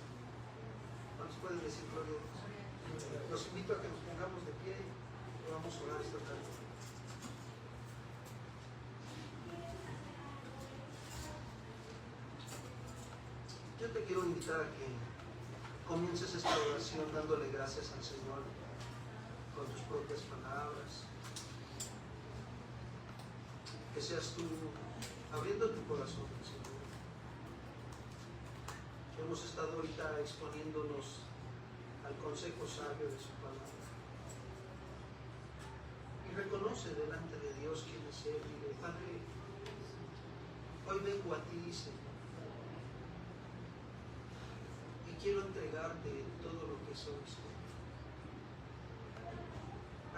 ¿Cuántos pueden decir gloria a Dios? Los invito a que nos pongamos de pie y vamos a orar esta tarde. Yo te quiero invitar a que comiences esta oración dándole gracias al Señor con tus propias palabras. Que seas tú abriendo tu corazón al Señor. Hemos estado ahorita exponiéndonos al consejo sabio de su palabra. Y reconoce delante de Dios quién es Él. Y dile, Padre, hoy vengo a ti, Señor. Y quiero entregarte todo lo que soy, Señor.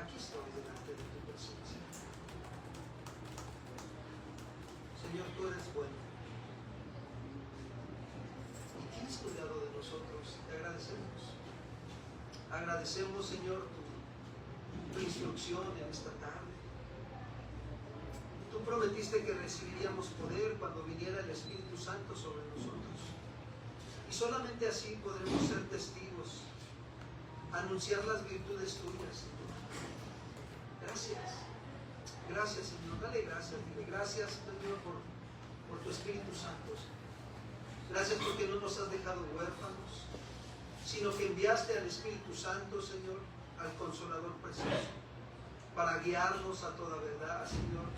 Aquí estoy delante de tu presencia. Señor, tú eres bueno. Y tienes cuidado de nosotros. Te agradecemos. Agradecemos, Señor, tu instrucción en esta tarde. Tú prometiste que recibiríamos poder cuando viniera el Espíritu Santo sobre nosotros. Y solamente así podremos ser testigos, anunciar las virtudes tuyas, Señor. Gracias. Gracias, Señor. Dale gracias. Dile gracias, Señor, por tu Espíritu Santo, Señor. Gracias porque no nos has dejado huérfanos, sino que enviaste al Espíritu Santo, Señor, al Consolador precioso, para guiarnos a toda verdad, Señor.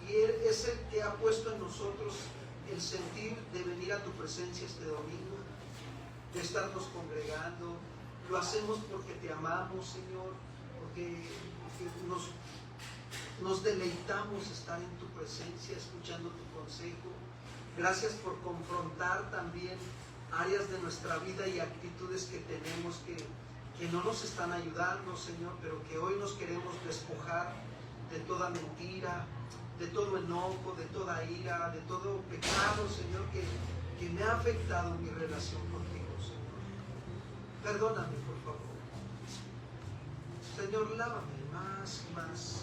Y Él es el que ha puesto en nosotros el sentir de venir a tu presencia este domingo, de estarnos congregando. Lo hacemos porque te amamos, Señor, porque nos deleitamos estar en tu presencia, escuchando tu consejo. Gracias por confrontar también áreas de nuestra vida y actitudes que tenemos que no nos están ayudando, Señor, pero que hoy nos queremos despojar de toda mentira, de todo enojo, de toda ira, de todo pecado, Señor, que me ha afectado mi relación contigo, Señor. Perdóname, por favor. Señor, lávame más y más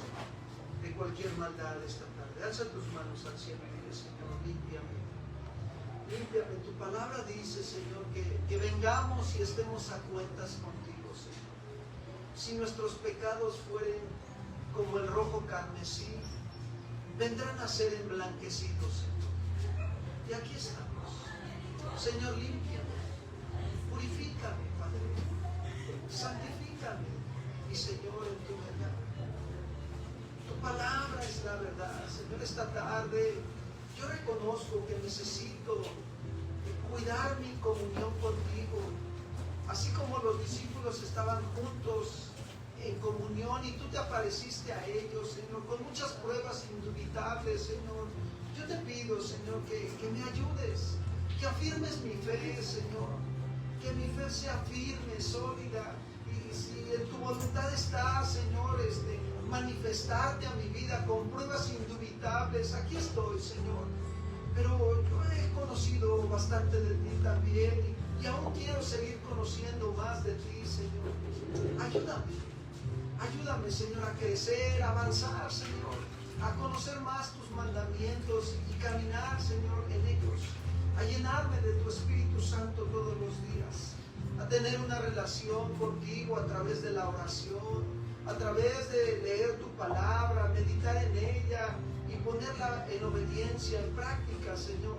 de cualquier maldad esta tarde. Alza tus manos al cielo y dile, Señor, límpiame. Límpiame. Tu palabra dice, Señor, que vengamos y estemos a cuentas contigo, Señor. Si nuestros pecados fueren como el rojo carmesí, vendrán a ser emblanquecidos, Señor. Y aquí estamos. Señor, límpiame. Purifícame, Padre. Santifícame. Y, Señor, en tu verdad. Tu palabra es la verdad, Señor. Esta tarde yo reconozco que necesito cuidar mi comunión contigo, así como los discípulos estaban juntos en comunión y tú te apareciste a ellos, Señor, con muchas pruebas indubitables, Señor. Yo te pido, Señor, que me ayudes, que afirmes mi fe, Señor, que mi fe sea firme, sólida, y si en tu voluntad está, Señor, manifestarte a mi vida con pruebas indubitables, aquí estoy, Señor. Pero yo he conocido bastante de ti también y aún quiero seguir conociendo más de ti, Señor. Ayúdame, Señor, a crecer, a avanzar, Señor, a conocer más tus mandamientos y caminar, Señor, en ellos, a llenarme de tu Espíritu Santo todos los días, a tener una relación contigo a través de la oración, a través de leer tu palabra, meditar en ella y ponerla en obediencia, en práctica, Señor.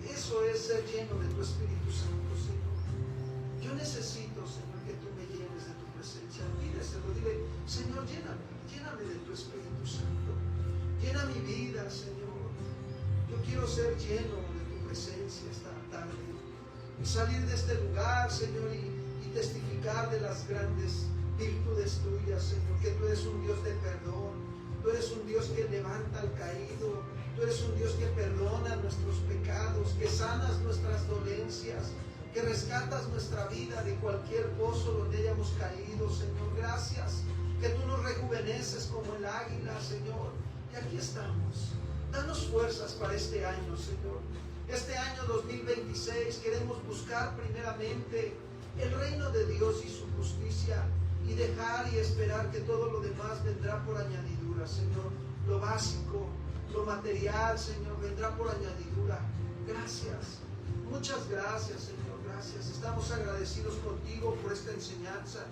Eso es ser lleno de tu Espíritu Santo, Señor. Yo necesito, Señor, que tú me llenes de tu presencia. Pídeselo, dile, Señor, lléname de tu Espíritu Santo. Llena mi vida, Señor. Yo quiero ser lleno de tu presencia esta tarde y salir de este lugar, Señor, y testificar de las grandes virtudes tuyas, Señor, que tú eres un Dios de perdón, levanta al caído. Tú eres un Dios que perdona nuestros pecados, que sanas nuestras dolencias, que rescatas nuestra vida de cualquier pozo donde hayamos caído, Señor. Gracias, que tú nos rejuveneces como el águila, Señor. Y aquí estamos. Danos fuerzas para este año, Señor. Este año 2026 queremos buscar primeramente el reino de Dios y su justicia, y dejar y esperar que todo lo demás vendrá por añadidura, Señor. Lo básico, lo material, Señor, vendrá por añadidura. Gracias, muchas gracias, Señor, gracias. Estamos agradecidos contigo por esta enseñanza.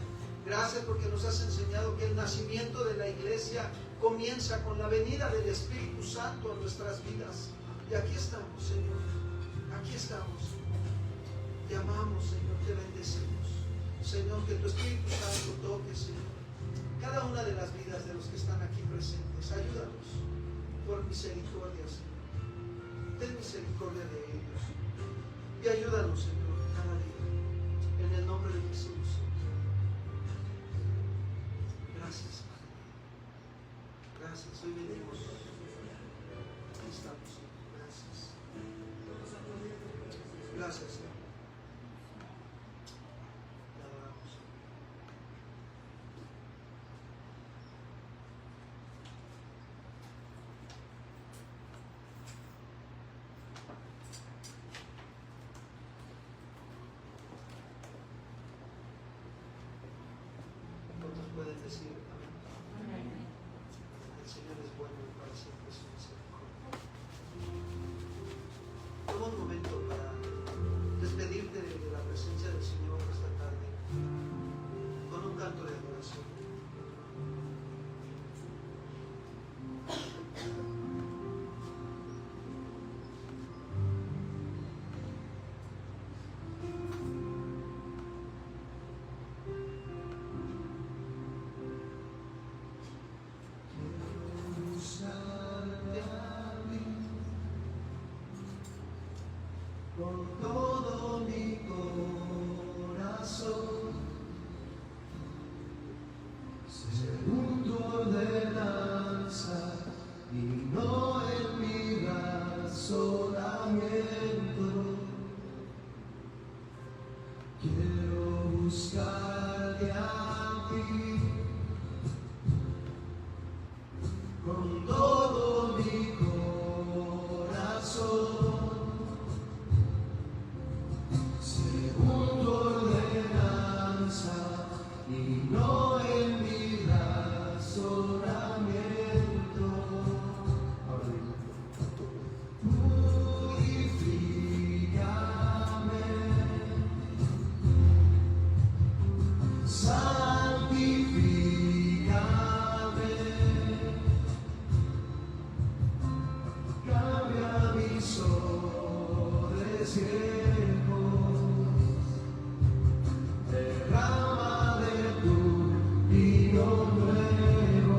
Gracias porque nos has enseñado que el nacimiento de la iglesia comienza con la venida del Espíritu Santo a nuestras vidas. Y aquí estamos, Señor, aquí estamos. Te amamos, Señor, te bendecimos. Señor, que tu Espíritu Santo toque, Señor, cada una de las vidas de los que están aquí presentes. Ayúdanos por misericordia, Señor. Ten misericordia de ellos. Y ayúdanos, Señor, cada día. En el nombre de Jesús. Gracias, Padre. Gracias. Hoy venimos. Aquí estamos, Señor. Gracias. Gracias, Señor. Pueden decir amén. El Señor es bueno y para siempre su misericordia. Toma un momento para despedirte de la presencia del Señor esta tarde con un canto de adoración. Con todo mi corazón, según tu ordenanza, y no en mi razonamiento. Quiero buscarte a ti con todo mi corazón. Y no en mi razonamiento. Purifícame, santifícame, cambia mis odres viejos. Derrama de tu vino nuevo.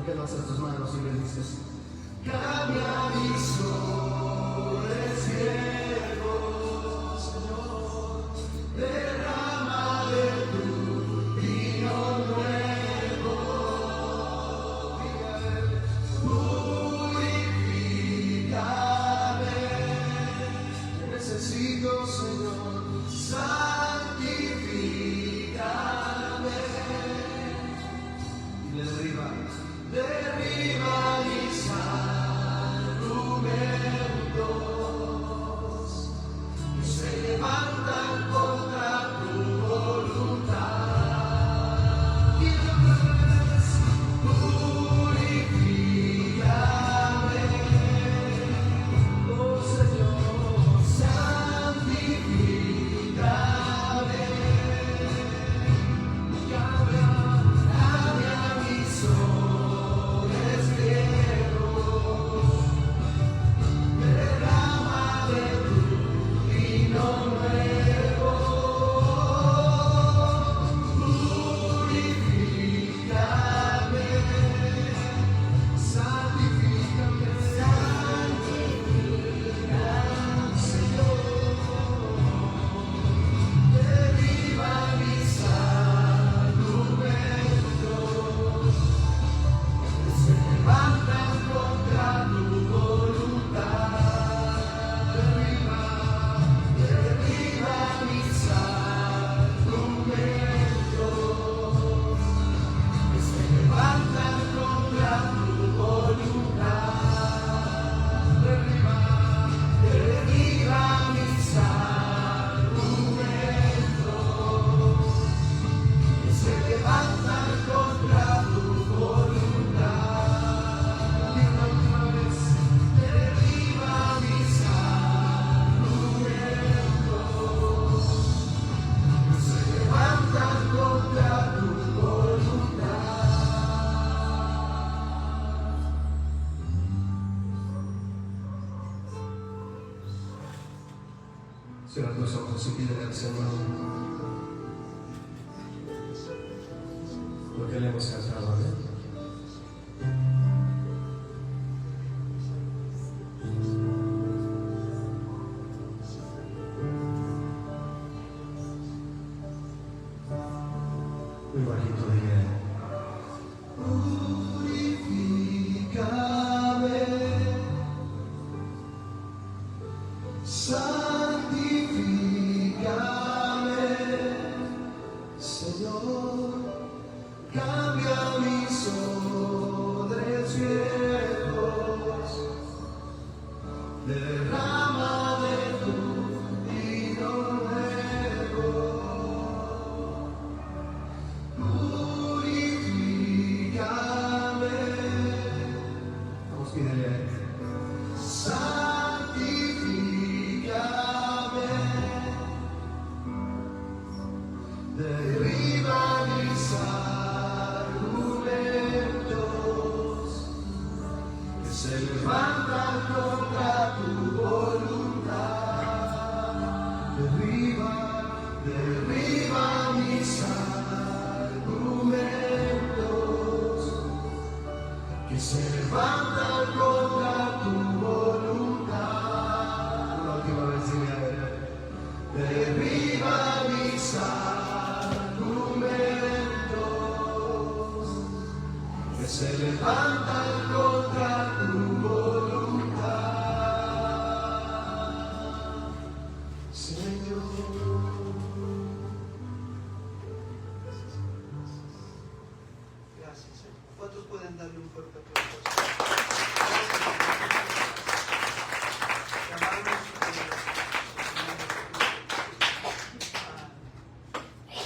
¿Por qué no haces tus manos y le dices: cambia mis soles viejos, Señor, derrama de tu vino nuevo, purifícame, necesito, Señor, santifícame, y derriba mis argumentos que se levantan contra tu voluntad. Y entonces purifícame, oh Señor, santifícame, cambia mis soles viejos, derrama de tu vino nuevo, purifícame, santifícame, Señor, derriba mis argumentos que se levantan contra tu voluntad. Derriba mis argumentos que se levantan contra tu voluntad. Derriba mis argumentos que se levantan contra tu voluntad. Derriba mis argumentos que se levantan contra tu voluntad. Cierra tus ojos y pídele al Señor lo que le hemos cantado a Él. Muy bajito, dile: purifícame, santifícame, Señor, cambia mis odres viejos, derrama de tu vino nuevo, purifícame. Vamos, pídele a Él. Santifícame, derriba mis argumentos que se levantan contra tu voluntad. Derriba mis argumentos que se levantan contra tu voluntad. Una última vez, dile a Él: derriba mis argumentos que se levantan contra tu voluntad, Señor. Gracias, Señor. ¿Cuántos pueden darle un fuerte aplauso?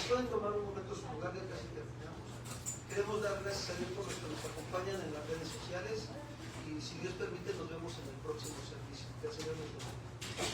Pueden tomar un momento su lugar, ya casi terminamos. Queremos dar gracias a Dios por los que nos acompañan en las redes sociales y si Dios permite nos vemos en el próximo servicio. Que el Señor nos bendiga.